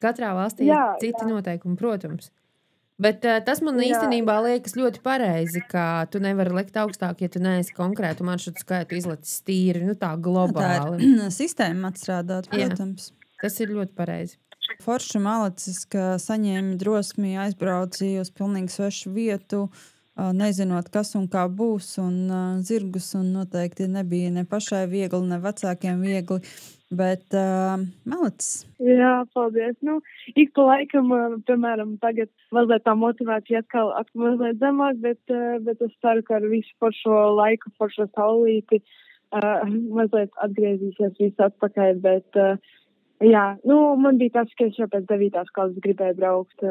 Katrā valstī ir citi noteikumi, protams. Bet tas man īstenībā liekas ļoti pareizi, ka tu nevari lekt augstāk, ja tu neesi konkrētu maršrutu skaitu izlicis tīri, tā globāli. Tā ir sistēma atstrādāt, protams. Jā, tas ir ļoti pareizi. Forši malacis, ka saņēmi drosmi, aizbrauci uz pilnīgi svešu vietu, nezinot, kas un kā būs, un zirgus, un noteikti nebija ne pašai viegli, ne vecākiem viegli. Bet malacis. Jā, paldies. Ik pa laikam, piemēram, tagad mazliet tā motivācija atkal mazliet zemāk, bet es ceru, ka ar visu par šo laiku, par šo saulīti mazliet atgriezīsies viss atpakaļ, bet Jā, man bija tas, ka es jau pēc 9. klases gribēju braukt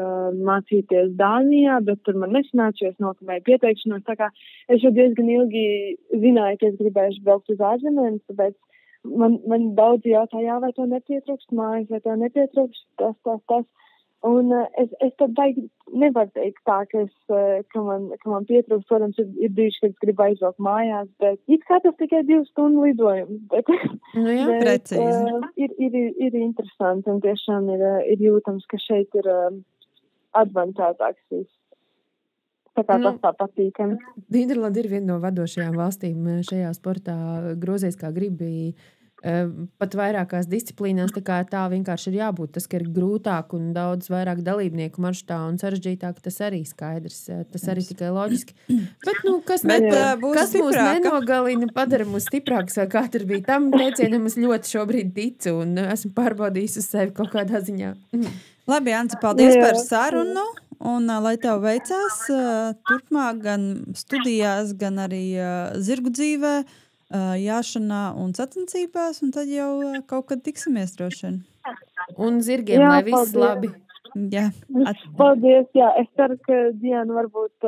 mācīties Dānijā, bet tur man nesanāca, jo es nokavēju pieteikšanos. Tā kā es jau diezgan ilgi zināju, ka es gribēšu braukt uz ārzemēm, tāpēc man daudzi jautāja, vai to nepietrūkst mājas, vai to nepietrūkst tas. Un es tad nevaru teikt tā, ka man pietrūkst. Protams, ir brīži, kad es gribu aizbraukt mājās, bet it kā tas tikai 2 stundu lidojums. Bet, precīzi. Ir interesanti un tiešām ir jūtams, ka šeit ir advancētāks viss. Tā kā tas tā patīkami. Nīderlanda ir viena no vadošajām valstīm šajā sportā. Grozies kā gribi. Pat vairākās disciplīnās tā vienkārši ir jābūt. Tas, ka ir grūtāk un daudz vairāk dalībnieku maršrutā un sarežģītāk, tas arī skaidrs. Tas arī tikai loģiski. Bet, kas mūs nenogalina, padara mūs stiprāks, vai kā tur bija tam teicienam, es ļoti šobrīd ticu un esmu pārbaudījis uz sevi kaut kādā ziņā. Labi, Anci, paldies par sarunu. Un lai tev veicās turpmāk gan studijās, gan arī zirgu dzīvē, jāšanā un sacensībās, un tad jau kaut kad tiksimies droši vien. Un zirgiem, lai viss labi. Jā. Paldies, jā. Es ceru, ka Diana varbūt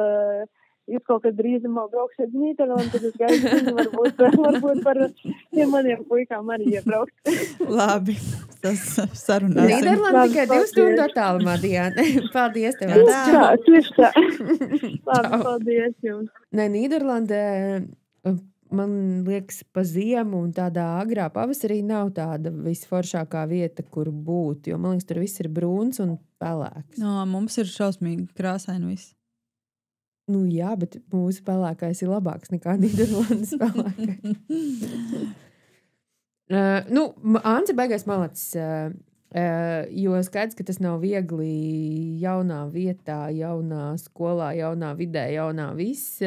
jūs kaut kad drīzumā brauksiet uz Nīderlandu, tad es gaidu, varbūt par tiem maniem puikām arī iebraukt. Labi, tas sarunāsim. Nīderlanda tikai 2 stundu attālumā, Diana. Paldies tev. Tieši tā. Labi, paldies jums. Nē, Nīderlanda, man liekas, pa ziemu un tādā agrā pavasarī nav tāda visforšākā vieta, kur būt, jo man liekas, tur viss ir brūns un pelēks. Mums ir šausmīgi krāsaini viss. Jā, bet mūsu pelēkais ir labāks nekā Nīderlandes pelēkais. Ance beigās malacis, jo skaidrs, ka tas nav viegli jaunā vietā, jaunā skolā, jaunā vidē, jaunā viss.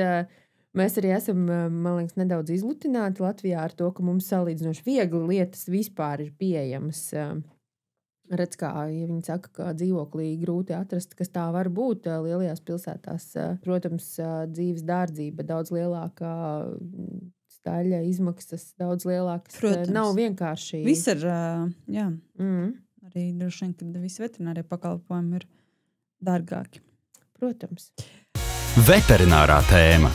Mēs arī esam, man liekas, nedaudz izlutināti Latvijā ar to, ka mums salīdzinoši viegli lietas vispār ir pieejamas. Redz, kā, ja viņi saka, ka dzīvoklī grūti atrast, kas tā var būt lielajās pilsētās. Protams, dzīves dārdzība daudz lielākā, staļa izmaksas daudz lielākas. Protams. Nav vienkārši. Viss ir, jā. Arī droši vien, kad visi veterinārie pakalpojumi ir dārgāki. Protams. Veterinārā tēma.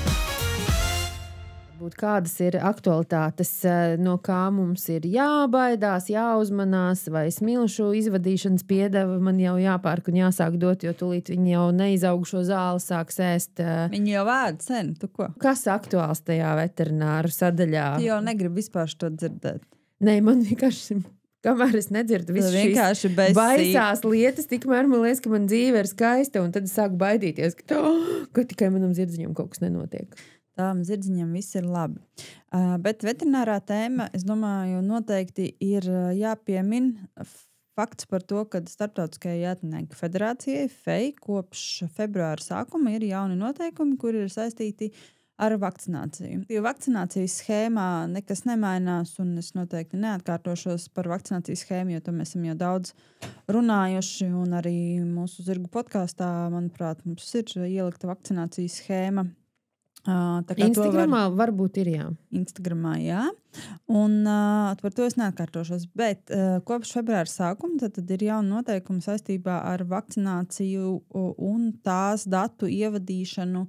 Kādas ir aktualitātes, no kā mums ir jābaidās, jāuzmanās, vai smilšu izvadīšanas piedeva man jau jāpērk un jāsāk dot, jo tūlīt viņi jau neizaugušo zāli sāks ēst. Viņi jau ēd sen, tu ko? Kas aktuāls tajā veterināru sadaļā? Tu jau negribi vispār šo dzirdēt. Nē, man vienkārši, kamēr es nedzirdu visu šīs baisās lietas, tikmēr man liekas, ka man dzīve ir skaista, un tad es sāku baidīties, ka tikai manam zirdziņam kaut kas nenotiek. Tām zirdziņam viss ir labi. Bet veterinārā tēma, es domāju, noteikti ir jāpiemin fakts par to, ka Starptautiskajai jātnieku federācijai FEI kopš februāra sākuma ir jauni noteikumi, kuri ir saistīti ar vakcināciju. Jo vakcinācijas schēmā nekas nemainās, un es noteikti neatkārtošos par vakcinācijas schēmu, jo to mēs esam jau daudz runājuši, un arī mūsu zirgu podkāstā, manuprāt, mums ir ielikta vakcinācijas schēma. Instagramā varbūt ir, jā. Instagramā, jā. Un par to es neatkārtošos. Bet kopš februāra sākuma tad ir jauna noteikuma saistībā ar vakcināciju un tās datu ievadīšanu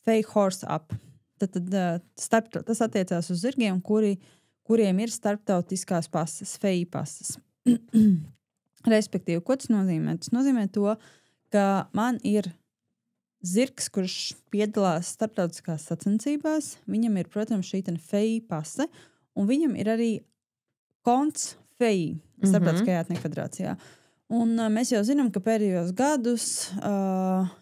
FEI Horse App. Tas attiecās uz zirgiem, kuriem ir starptautiskās pases, FEI pases. Respektīvi, ko tas nozīmē? Tas nozīmē to, ka man ir zirgs, kurš piedalās starptautiskās sacensībās, viņam ir, protams, šī FEI pase, un viņam ir arī konts FEI, Starptautiskajā jātnieku federācijā. Un mēs jau zinām, ka pēdējos gadus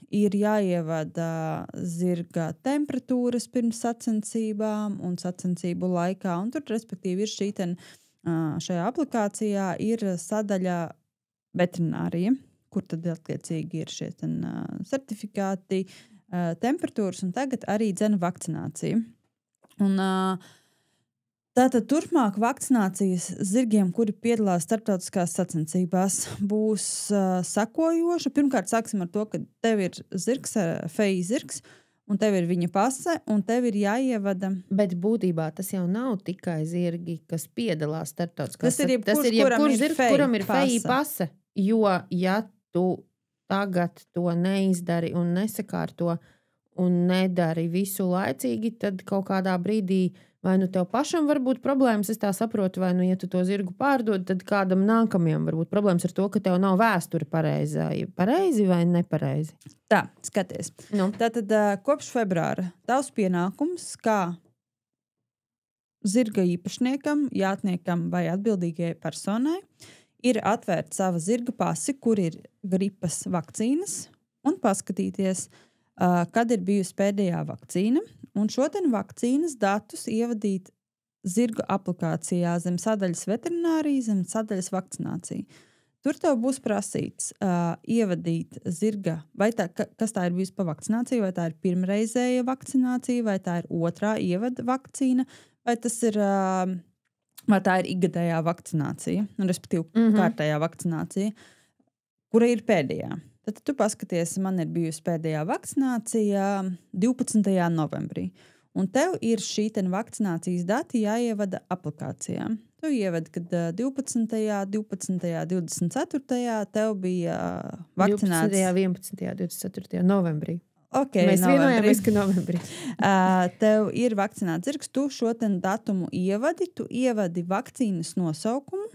ir jāievada zirga temperatūras pirms sacensībām un sacensību laikā, un tur, respektīvi, ir šajā aplikācijā ir sadaļa veterinārija, kur tad attiecīgi ir šie certifikāti, temperatūras un tagad arī vakcinācija. Un tātad turpmāk vakcinācijas zirgiem, kuri piedalās starptautiskās sacensībās, būs sekojoša. Pirmkārt, sāksim ar to, ka tev ir zirgs, FEI zirgs, un tev ir viņa pase, un tev ir jāievada. Bet būtībā tas jau nav tikai zirgi, kas piedalās starptautiskās. Tas ir jebkurš, kuram ir feji pase. Jo, ja tu tagad to neizdari un nesakārto un nedari visu laicīgi, tad kaut kādā brīdī vai nu tev pašam var būt problēmas, es tā saprotu, vai nu, ja tu to zirgu pārdod, tad kādam nākamajam var būt problēmas ar to, ka tev nav vēsture pareizi vai nepareizi. Tā, skaties. Nu. Tātad kopš februāra tavs pienākums kā zirga īpašniekam, jātniekam vai atbildīgajai personai ir atvērt savu zirga pasi, kur ir gripas vakcīnas un paskatīties, kad ir bijusi pēdējā vakcīna, un šodien vakcīnas datus ievadīt zirga aplikācijā zem sadaļas veterinārija, zem sadaļas vakcinācija. Tur tev būs prasīts ievadīt zirga, vai kas tā ir bijusi pa vakcināciju, vai tā ir pirmreizēja vakcinācija, vai tā ir otrā ievada vakcīna, vai tas ir, vai tā ir ikgadējā vakcinācija, respektīvi kārtējā vakcinācija, kura ir pēdējā. Tad tu paskaties, man ir bijusi pēdējā vakcinācija 12. novembrī. Un tev ir šī vakcinācijas dati jāievada aplikācijā. Tu ievadi, kad 12., 24. tev bija vakcināts. 12., 11., 24. novembrī. Okay, mēs vienojāmies, ka novembrī. Tev ir vakcināts zirgs, tu šo datumu ievadi, tu ievadi vakcīnas nosaukumu,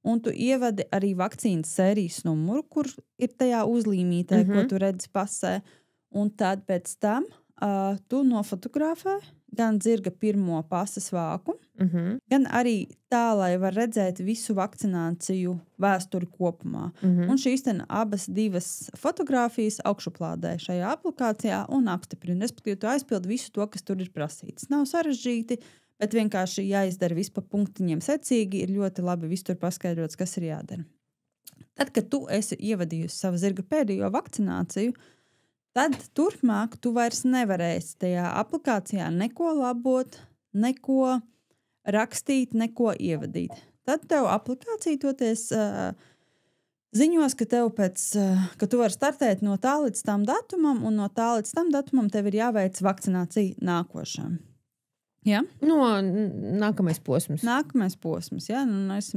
un tu ievadi arī vakcīnas sērijas numuru, kur ir tajā uzlīmītē, ko tu redzi pasē. Un tad pēc tam tu nofotografē gan zirga pirmo pases vāku, gan arī tā, lai var redzēt visu vakcināciju vēsturi kopumā. Un šīs abas divas fotogrāfijas augšuplādē šajā aplikācijā un apstiprina. Respektīvi, tu aizpildi visu to, kas tur ir prasīts. Nav sarežģīti, bet vienkārši jāizdara viss pa punktiņiem secīgi, ir ļoti labi viss tur paskaidrots, kas ir jādara. Tad, kad tu esi ievadījusi savu zirga pēdējo vakcināciju, tad turpmāk tu vairs nevarēsi tajā aplikācijā neko labot, neko rakstīt, neko ievadīt. Tad tev aplikācija toties ziņos, ka tev ka tu vari startēt no tā līdz tam datumam, un no tā līdz tam datumam tev ir jāveic vakcinācija nākošām. Ja? No, nākamais posms. Nākamais posms, ja?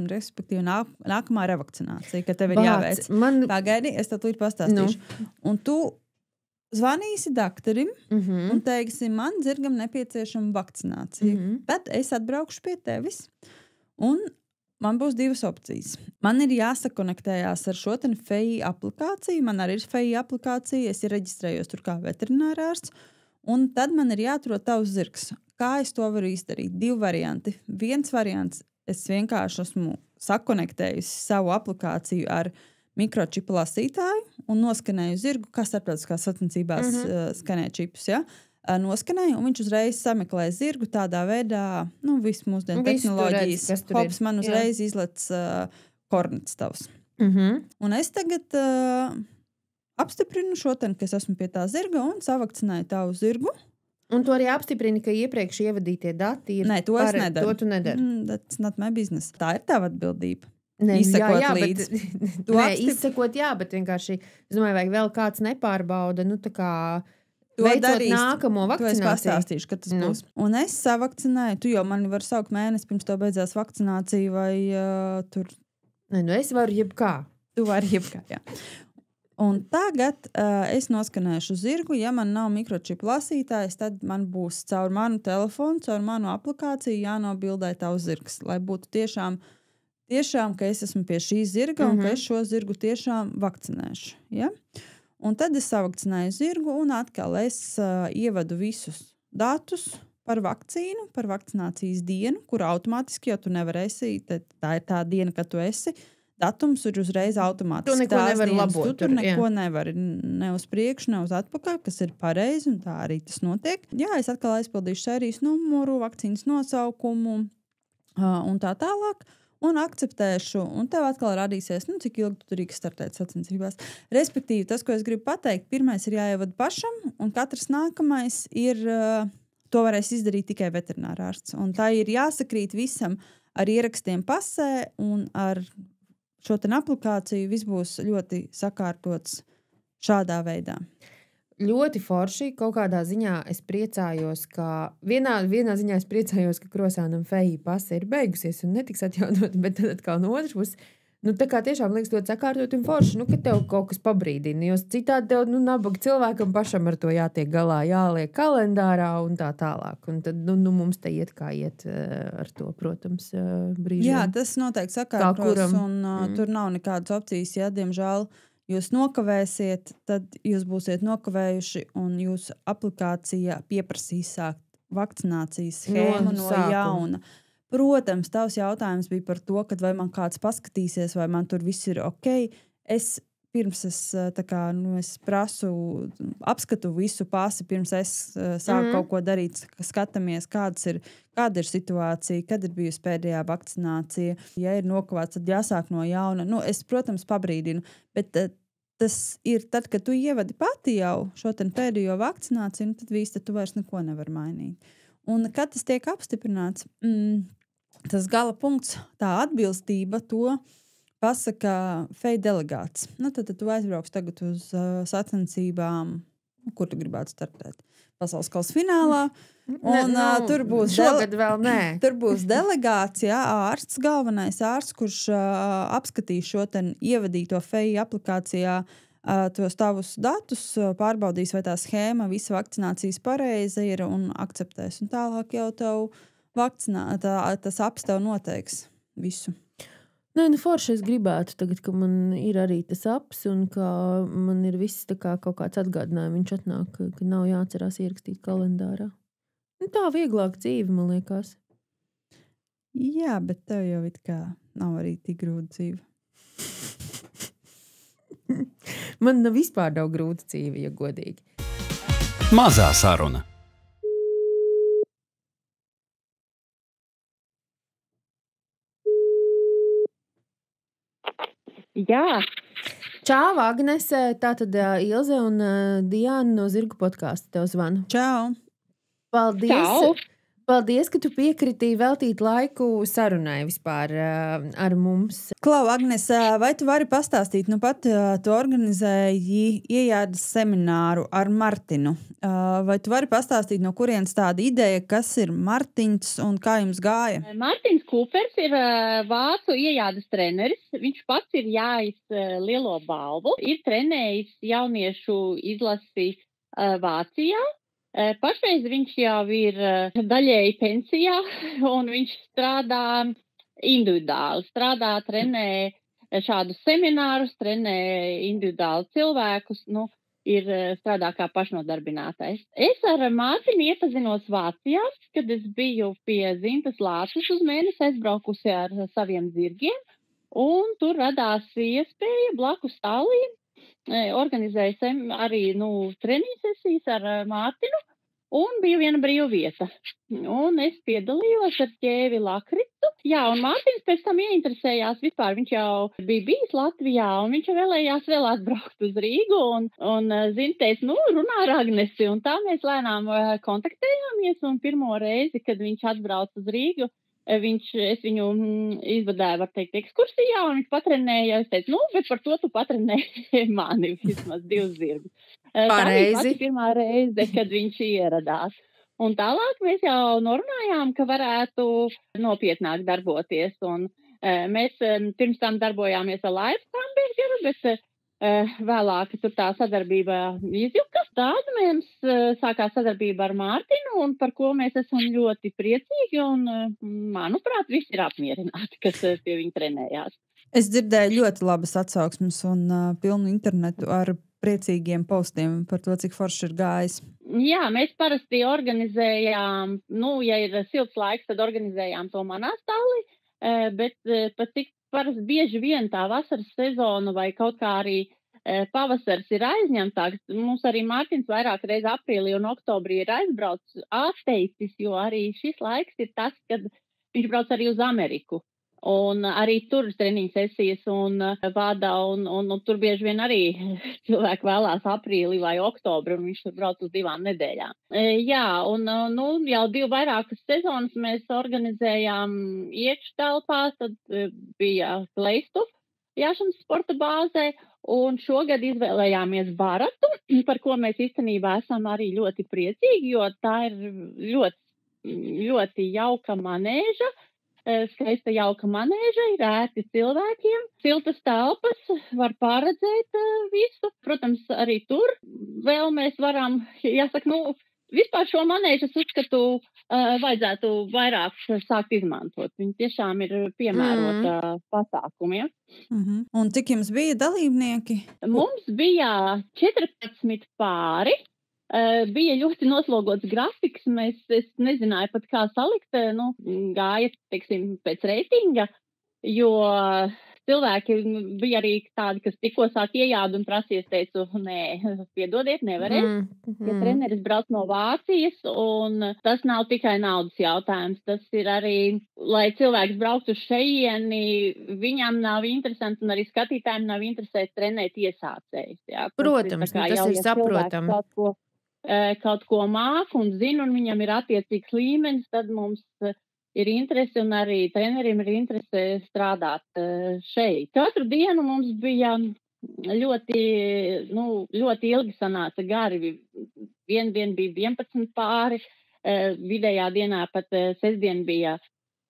Respektīvi nākamā revakcinācija, ka tev ir jāveic. Pagaidi, es tev tūlīt pastāstīšu. Un tu zvanīsi daktarim un teiksi, man zirgam nepieciešama vakcinācija. Tad es atbraukšu pie tevis un man būs divas opcijas. Man ir jāsakonektējās ar šo FEI aplikāciju. Man arī ir FEI aplikācija, es reģistrējos tur kā veterinārārsts. Un tad man ir jāatrod tavs zirgs. Kā es to varu izdarīt? Divi varianti. Viens variants, es vienkārši esmu sakonektējusi savu aplikāciju ar mikročipu lasītāju un noskanēju zirgu, kā starptautiskās sacensībās skanē čipus, ja? Noskanēju, un viņš uzreiz sameklē zirgu tādā veidā, visu mūsdienu tehnoloģijas. Hops man uzreiz izlec kornets tavs. Un es tagad apstiprinu šo ka es esmu pie tā zirga un savakcinēju tavu zirgu. Un tu arī apstiprini, ka iepriekš ievadītie dati ir... Nē, to es nedaru. To tu nedari. That's not my business. Tā ir tava atbildība. Izsekot līdz. Izsekot, jā, bet vienkārši, es domāju, vajag vēl kāds nepārbauda, tā kā veicot nākamo vakcināciju. To es pastāstīšu, ka tas būs. Un es savakcinēju, tu jau mani var saukt mēnesi pirms tev beidzās vakcinācija vai tur... Nē, es varu jebkā. Tu vari jebkā, jā. Un tagad es noskanēšu zirgu, ja man nav mikročipu lasītājs, tad man būs caur manu telefonu, caur manu aplikāciju jānobildē tavs zirgs, lai būtu tiešām, ka es esmu pie šī zirga un ka es šo zirgu tiešām vakcinēšu. Ja? Un tad es savakcinēju zirgu un atkal es ievadu visus datus par vakcīnu, par vakcinācijas dienu, kur automātiski, jo tu nevarēsi, tā ir tā diena, kad tu esi, datums ir uzreiz automātiski. Tu neko nevar labot. Tu tur neko nevari, ne uz priekšu, ne uz atpakaļ, kas ir pareizi, un tā arī tas notiek. Jā, es atkal aizpildīšu sērijas numuru, vakcīnas nosaukumu un tā tālāk, un akceptēšu, un tev atkal radīsies, cik ilgi tu turīgi startēt sacensībās. Respektīvi, tas, ko es gribu pateikt, pirmais ir jāievada pašam, un katrs nākamais ir, to varēs izdarīt tikai veterinārārsts. Un tā ir jāsakrīt visam ar ierakstiem pasē un ar šo aplikāciju viss būs ļoti sakārtots šādā veidā. ļoti forši. Kaut kādā ziņā es priecājos, ka vienā ziņā es priecājos, ka Krosānam feja pase ir beigusies un netiks atjaunota, bet tad atkal no otras puses. Nu, tā kā tiešām liekas ļoti sakārtot un forši, ka tev kaut kas pabrīdina, jo citādi tev, nabaga cilvēkam pašam ar to jātiek galā, jāliek kalendārā un tā tālāk. Un tad, mums te iet kā iet ar to, protams, brīžiem. Jā, tas noteikti sakārtos un tur nav nekādas opcijas, ja, diemžēl, jūs nokavēsiet, tad jūs būsiet nokavējuši un jūsu aplikācija pieprasīs sākt vakcinācijas schēmu no jauna. Protams, tavs jautājums bija par to, kad vai man kāds paskatīsies, vai man tur viss ir ok. Es prasu, apskatu visu pasi, pirms es sāku kaut ko darīt, skatāmies, kāda ir situācija, kad ir bijusi pēdējā vakcinācija. Ja ir nokavēts, tad jāsāk no jauna. Es, protams, pabrīdinu, bet tas ir tad, kad tu ievadi pati jau šo pēdējo vakcināciju, tad viss, tu vairs neko nevar mainīt. Un kad tas tiek apstiprināts, tas gala punkts, tā atbilstība, to pasaka feja delegāts. Tad tu aizbrauks tagad uz sacensībām, kur tu gribētu startēt. Pasaules kausa finālā. Un tur būs šogad vēl nē. Tur būs delegāts, jā, ārsts, galvenais ārsts, kurš apskatīs šo ievadīto feja aplikācijā tos tavus datus, pārbaudīs, vai tā schēma, visa vakcinācijas pareiza ir un akceptēs. Un tālāk jau tev tas apps tev noteiks visu. Forši es gribētu tagad, ka man ir arī tas apps un ka man ir viss tā kā kaut kāds atgādinājums. Viņš atnāk, ka nav jāatcerās ierakstīt kalendārā. Tā vieglāk dzīve, man liekas. Jā, bet tev jau it kā nav arī tik grūta dzīve. Man vispār nav grūta dzīve, ja godīgi. Mazā saruna. Jā. Čau, Agnese, tātad Ilze un Diana no Zirgu podkāsta tev zvana. Čau! Paldies! Čau. Paldies, ka tu piekritīji veltīt laiku sarunai vispār ar mums. Klau, Agnes, vai tu vari pastāstīt, pat tu organizēji iejādes semināru ar Martinu. Vai tu vari pastāstīt, no kurienes tāda ideja, kas ir Martins un kā jums gāja? Martins Kūpers ir vācu iejādes treneris. Viņš pats ir jājis lielo balvu. Ir trenējis jauniešu izlasi Vācijā. Pašreiz viņš jau ir daļēji pensijā un viņš strādā individuāli. Trenē šādus seminārus, trenē individuāli cilvēkus, strādā kā pašnodarbinātais. Es ar Mārtiņu iepazinos Vācijā, kad es biju pie Zintas Lācis uz mēnesi aizbraukusi ar saviem zirgiem, un tur radās iespēja blakus Tallinam. Organizēju arī treniņu sesijas ar Mārtiņu un bija viena brīva vieta. Un es piedalījos ar ķēvi Lakritu. Jā, un Mārtiņš pēc tam ieinteresējās vispār. Viņš jau bija bijis Latvijā un viņš vēlējās vēl atbraukt uz Rīgu un teica, runā ar Agnesi. Un tā mēs lēnām kontaktējāmies un pirmo reizi, kad viņš atbrauc uz Rīgu, es viņu izvadāju, var teikt, ekskursijā, un viņš patrenēja. Es teicu, bet par to tu patrenēji mani vismaz 2 zirgus. Tā bija pati pirmā reize, kad viņš ieradās. Un tālāk mēs jau norunājām, ka varētu nopietnāk darboties. Un mēs pirms tam darbojāmies ar Laivu Krambergeru, bet vēlāk tur tā sadarbība izjuka. Tāda mēs sākās sadarbība ar Mārtiņu, un par ko mēs esam ļoti priecīgi, un, manuprāt, visi ir apmierināti, kas pie viņa trenējās. Es dzirdēju ļoti labas atsauksmes un pilnu internetu ar priecīgiem postiem par to, cik forši ir gājis. Jā, mēs parasti organizējām, ja ir silts laiks, tad organizējām to manā stālī, bet pat tik parasti bieži vien tā vasaras sezona vai kaut kā arī pavasars ir aizņemtāks. Mums arī Mārtiņš vairāk reiz aprīlī un oktobrī ir aizbraucis atteicis, jo arī šis laiks ir tas, kad viņš brauc arī uz Ameriku. Un arī tur treniņu sesijas un vada, un tur bieži vien arī cilvēki vēlās aprīlī vai oktobri, un viņš tur brauc uz 2 nedēļām. Jā, un jau 2 vairākas sezonas mēs organizējām iekštelpās, tad bija Kleistu jāšanas sporta bāzē, Un šogad izvēlējāmies Baratu, par ko mēs īstenībā esam arī ļoti priecīgi, jo tā ir ļoti jauka manēža, skaista jauka manēža, ir ērti cilvēkiem, siltas telpas, var paredzēt visu. Protams, arī tur vēl mēs varam, jāsaka, vispār šo manēžu es uzskatu, vajadzētu vairāk sākt izmantot. Viņa tiešām ir piemērota pasākumiem. Un cik jums bija dalībnieki? Mums bija 14 pāri. Bija ļoti noslogots grafiks. Es nezināju pat, kā salikt. Gāja, teiksim, pēc reitinga, jo cilvēki bija arī tādi, kas tikko sāk iejādu un prasīja, teicu, nē, piedodiet, nevarēs. Ja treneris brauc no Vācijas, un tas nav tikai naudas jautājums, tas ir arī, lai cilvēks brauktu šeieni, viņam nav interesanti, un arī skatītājiem nav interesēti trenēt iesācējus. Jā. Protams, tas ir saprotami. Kaut ko māk un zina, un viņam ir attiecīgs līmenis, tad mums ir interese, un arī treneriem ir interese strādāt šeit. Katru dienu mums bija ļoti ilgi sanāca gari. Vienu dienu bija 11 pāri, vidējā dienā pat sestdien bija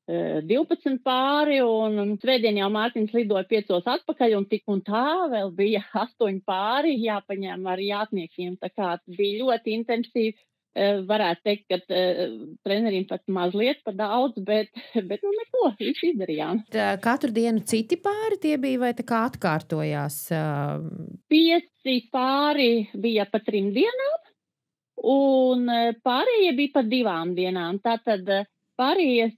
12 pāri, un svētdien jau Mārtiņš lidoja 5 atpakaļ, un tik un tā vēl bija 8 pāri jāpaņem ar jātniekiem. Tā kā bija ļoti intensīvi. Varētu teikt, ka treneriem pat mazliet par daudz, bet neko, viss izdarījām. Katru dienu citi pāri tie bija, vai tā kā atkārtojās? 5 pāri bija pa 3 dienām, un pārējie bija pa 2 dienām. Tātad pārējie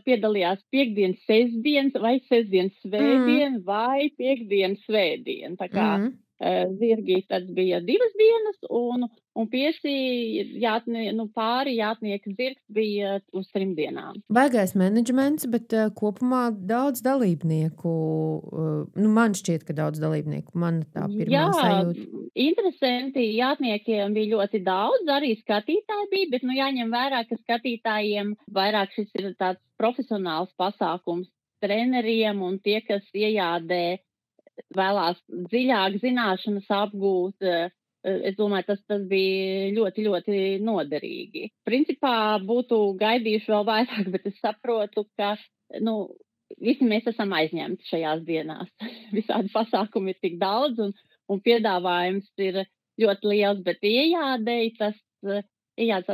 piedalījās piekdien, sestdien, vai sestdien, svētdien, vai piekdien, svētdien. Tā kā zirgi tad bija 2 dienas, un 5 pāri jātnieka zirgs bija uz 3 dienām. Baigais menedžments, bet kopumā daudz dalībnieku. Man šķiet, ka daudz dalībnieku. Man tā pirmā sajūta. Interesanti, jātniekiem bija ļoti daudz, arī skatītāji bija, bet jāņem vērā, ka skatītājiem vairāk šis ir tāds profesionāls pasākums treneriem, un tie, kas iejādē vēlās dziļāk zināšanas apgūt. Es domāju, tas bija ļoti, ļoti noderīgi. Principā būtu gaidījuši vēl vairāk, bet es saprotu, ka visi mēs esam aizņemti šajās dienās. Visādi pasākumi ir tik daudz, un piedāvājums ir ļoti liels, bet ieejādes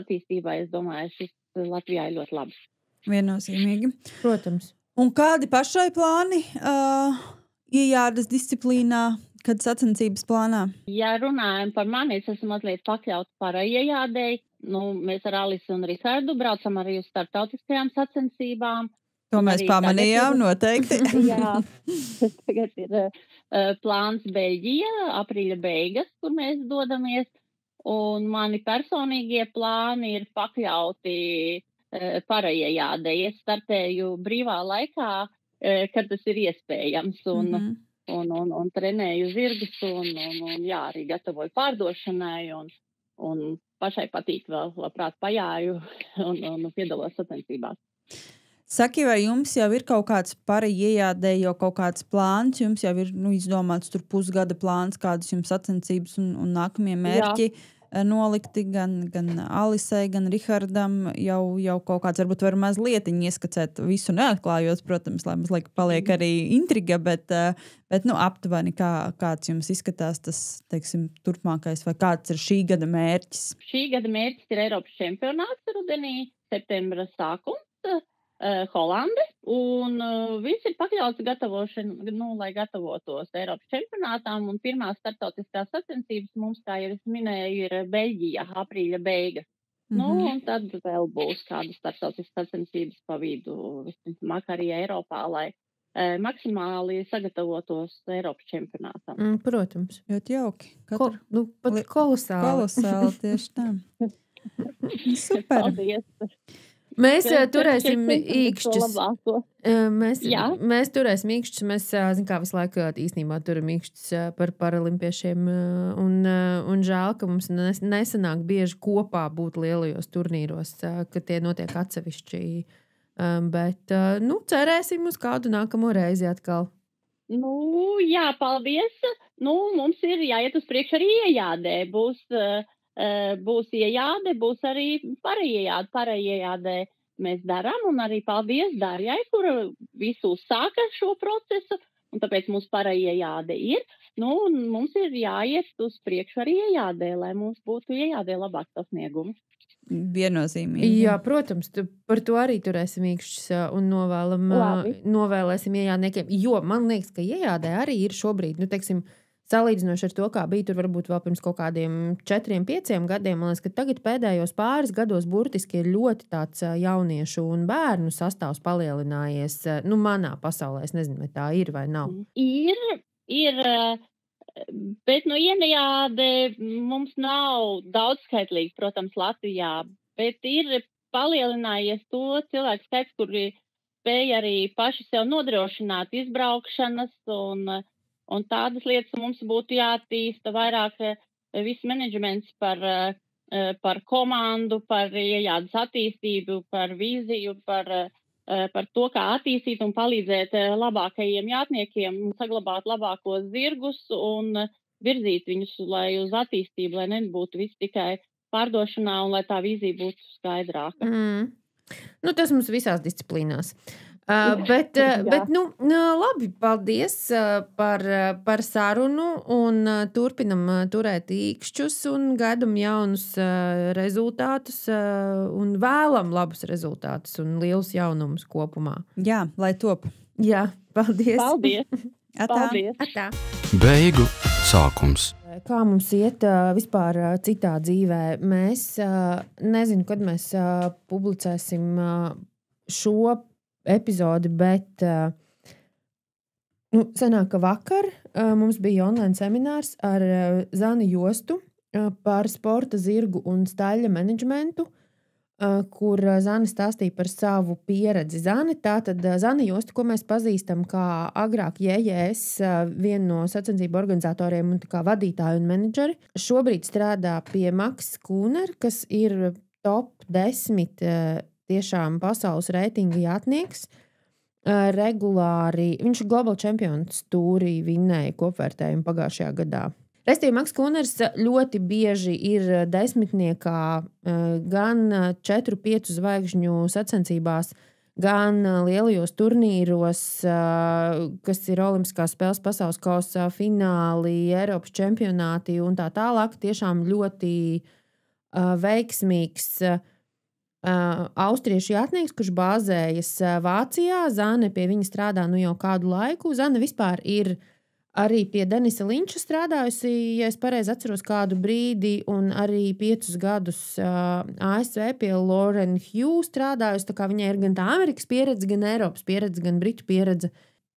attīstībai, es domāju, šis Latvijā ir ļoti labs. Viennozīmīgi. Protams. Un kādi pašai plāni ieejādes disciplīnā? Kad sacensības plānā? Ja runājam par mani, es esmu mazliet pakļauts paraiejādēji. Mēs ar Alisu un Rihardu braucam arī uz starptautiskajām sacensībām. To mēs pamanījām noteikti. Jā, tagad ir plāns Beļģija, aprīļa beigas, kur mēs dodamies. Un mani personīgie plāni ir pakļauti paraiejādēji. Es startēju brīvā laikā, kad tas ir iespējams. Un trenēju zirgus, un arī gatavoju pārdošanai, un pašai patīk vēl labprāt pajāju un piedalos sacensībās. Saki, vai jums jau ir kaut kāds paraiejādē, jau kaut kāds plāns, jums jau ir izdomāts tur pusgada plāns, kādas jums sacensības un nākamie mērķi? Jā. Nolikti gan Alisai, gan Rihardam jau kaut kāds, varbūt var mazliet ieskacēt, visu neatklājot, protams, lai mazliet paliek arī intriga, bet aptuveni kāds jums izskatās tas, teiksim, turpmākais, vai kāds ir šī gada mērķis? Šī gada mērķis ir Eiropas čempionāts rudenī, septembra sākums. Holande, un viss ir pakļauts gatavošanu, lai gatavotos Eiropas čempionātām, un pirmās startautiskās sacensības mums, kā jau es minēju, ir Beļģija, aprīļa beigas. Un tad vēl būs kādas startautiskas sacensības pa vidu, visticamāk arī Eiropā, lai maksimāli sagatavotos Eiropas čempionātam. Protams. Ļoti jauki. Pat kolosāli. Kolosāli, tieši tā. Super. Paldies. Mēs turēsim īkšķus. Mēs turēsim īkšķus. Mēs, kā visu laiku īstenībā turam īkšķus par paralimpiešiem. Un žēl, ka mums nesanāk bieži kopā būt lielajos turnīros, ka tie notiek atsevišķi. Bet, cerēsim uz kādu nākamo reizi atkal. Jā, paldies. Mums ir jāiet uz priekšu arī iejādē. Būs iejāde, būs arī pareiejāde. Pareiejādē mēs darām, un arī paldies Darjai, kura visu uzsāka šo procesu, un tāpēc mums pareiejāde ir. Mums ir jāiet uz priekšu arī iejādē, lai mums būtu iejādē labāk sasniegumi. Viennozīmīgi. Jā, protams, par to arī turēsim īkšķis un novēlēsim iejādniekiem. Jo man liekas, ka iejādē arī ir šobrīd, teiksim, salīdzinoši ar to, kā bija tur varbūt vēl pirms kaut kādiem 4-5 gadiem, man liekas, ka tagad pēdējos pāris gados burtiski ir ļoti tāds jauniešu un bērnu sastāvs palielinājies. Manā pasaulē, es nezinu, vai tā ir vai nav. Ir, bet iejāde mums nav daudzskaitlīgi, protams, Latvijā, bet ir palielinājies to cilvēku skaits, kuri spēja arī paši sev nodrošināt izbraukšanas un tādas lietas mums būtu jāattīsta vairāk viss menedžments par komandu, par iejādes attīstību, par vīziju, par to, kā attīstīt un palīdzēt labākajiem jātniekiem, saglabāt labākos zirgus un virzīt viņus uz attīstību, lai nebūtu viss tikai pārdošanā un lai tā vīzija būtu skaidrāka. Tas mums visās disciplīnās. Bet labi, paldies par sarunu un turpinam turēt īkšķus un gaidam jaunus rezultātus un vēlam labus rezultātus un lielus jaunumus kopumā. Jā, lai top. Jā, paldies. Paldies. Paldies. Atā. Beigu sākums. Kā mums iet vispār citā dzīvē? Mēs nezinu, kad mēs publicēsim šo epizodi, bet sanāk, ka vakar mums bija online seminārs ar Zani Jostu par sporta zirgu un staļļa menedžmentu, kur Zana stāstīja par savu pieredzi. Zana Josta, ko mēs pazīstam kā agrāk JJS, viena no sacensību organizatoriem un kā vadītāju un menedžeri, šobrīd strādā pie Maks Kūner, kas ir top 10 tiešām pasaules reitinga jātnieks. Regulāri, viņš ir Global Champions tūrī vinnēja kopvērtējumu pagājušajā gadā. Restīvi, Maks Kūners ļoti bieži ir desmitniekā gan 4-5 zvaigžņu sacensībās, gan lielajos turnīros, kas ir Olimpiskās spēles, pasaules kausa fināli, Eiropas čempionāti un tā tālāk. Tiešām ļoti veiksmīgs austriešu jātnieks, kurš bāzējas Vācijā. Zane pie viņa strādā jau kādu laiku. Zane vispār ir arī pie Denisa Linča strādājusi, ja es pareizi atceros kādu brīdi, un arī 5 gadus ASV pie Lauren Hughes strādājusi. Tā kā viņai ir gan tā Amerikas pieredze, gan Eiropas pieredze, gan Britu pieredze.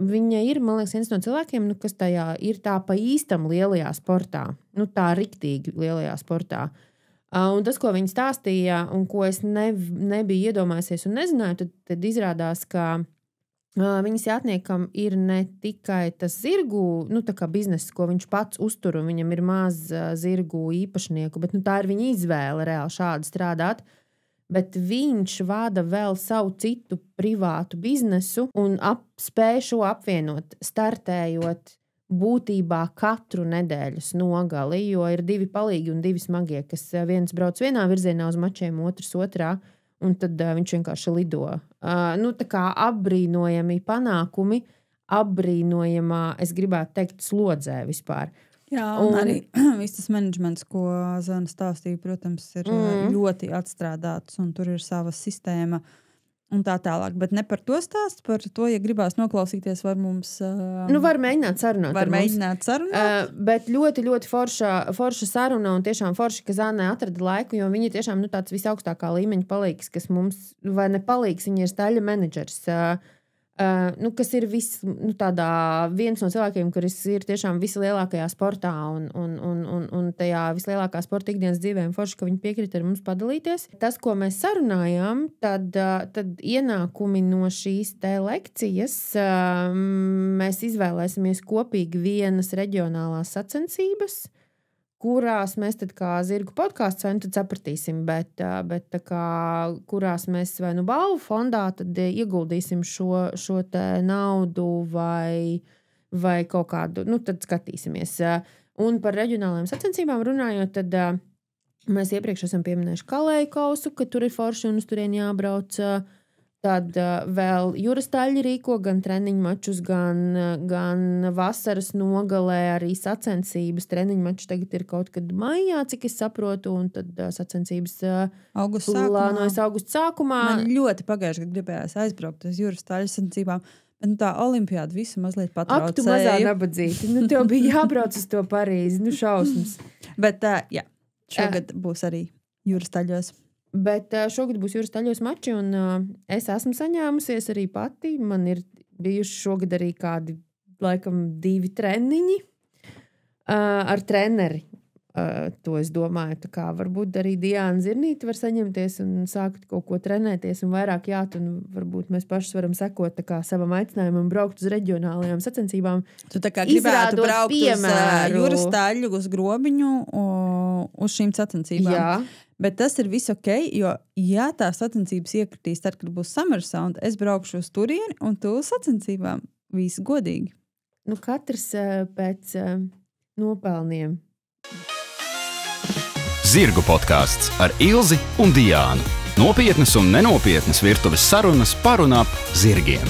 Viņa ir, man liekas, viens no cilvēkiem, kas tajā ir tā pa īstam lielajā sportā. Tā riktīgi lielajā sportā. Un tas, ko viņa stāstīja, un ko es nebiju iedomājusies un nezināju, tad izrādās, ka viņas jātniekam ir ne tikai tas zirgu, tā kā bizness, ko viņš pats uztur, un viņam ir maz zirgu īpašnieku, bet tā ir viņa izvēle reāli šādi strādāt. Bet viņš vada vēl savu citu privātu biznesu un spēj šo apvienot, startējot būtībā katru nedēļas nogali, jo ir 2 palīgi un 2 smagie, kas viens brauc vienā virzienā uz mačiem, otrs otrā, un tad viņš vienkārši lido. Tā kā apbrīnojami panākumi, apbrīnojamā, es gribētu teikt, slodzē vispār. Jā, un arī viss tas menedžments, ko Zana stāstīja, protams, ir ļoti atstrādāts, un tur ir sava sistēma un tā tālāk. Bet ne par to stāst, par to, ja gribās noklausīties, var mums... var mēģināt sarunāt. Var mēģināt sarunāt. Bet ļoti, ļoti forša saruna, un tiešām forša, ka Zānē atrada laiku, jo viņa tiešām tāds visaugstākā līmeņa palīgs, kas mums, vai ne palīgs, viņa ir staļļa menedžers. Kas ir viens no cilvēkiem, kuris ir tiešām vislielākajā sportā un tajā vislielākā sporta ikdienas dzīvēm forši, ka viņi piekrita ar mums padalīties. Tas, ko mēs sarunājām, tad ienākumi no šīs te lekcijas mēs izvēlēsimies kopīgi vienas reģionālās sacensības, kurās mēs tad kā zirgu podkāsts vai tad sapratīsim, bet tā kā, kurās mēs vai balvu fondā tad ieguldīsim šo te naudu vai vai kaut kādu, tad skatīsimies. Un par reģionālajām sacensībām runājot, tad mēs iepriekš esam pieminējuši Kalēju kausu, ka tur ir forši un uz turieni jābrauc. Tad vēl Jūras taļi rīko gan treniņu mačus, gan vasaras nogalē arī sacensības. Treniņu mačus tagad ir kaut kad maijā, cik es saprotu, un tad sacensības plānojas augusta sākumā. Man ļoti pagājuši, kad gribējās aizbraukt uz Jūras taļu sacensībām, bet tā olimpiāda visu mazliet patraucēja. Tu mazā nabadzīti. Tev bija jābrauc uz to Parīzi. Šausmas. Bet jā, šogad būs arī Jūras taļos. Bet šogad būs Jūras taļos mači, un es esmu saņēmusies arī pati. Man ir bijuši šogad arī kādi, laikam, 2 treniņi ar treneri. To es domāju, tā kā varbūt arī Diāna Zirnīte var saņemties un sākt kaut ko trenēties un vairāk jāt, un varbūt mēs pašas varam sekot tā kā savam aicinājumam braukt uz reģionālajām sacensībām. Tu tā kā gribētu braukt uz Jūras taļu, uz grobiņu, uz šīm sacensībām. Jā. Bet tas ir viss ok, jo ja tā sacensības iekritīs tad, kad būs Summer Sound, es braukšu uz turieni un tu uz sacensībām. Visi godīgi. Katrs pēc nopelniem. Zirgu podkāsts ar Ilzi un Diānu. Nopietnas un nenopietnas virtuves sarunas par un ap zirgiem.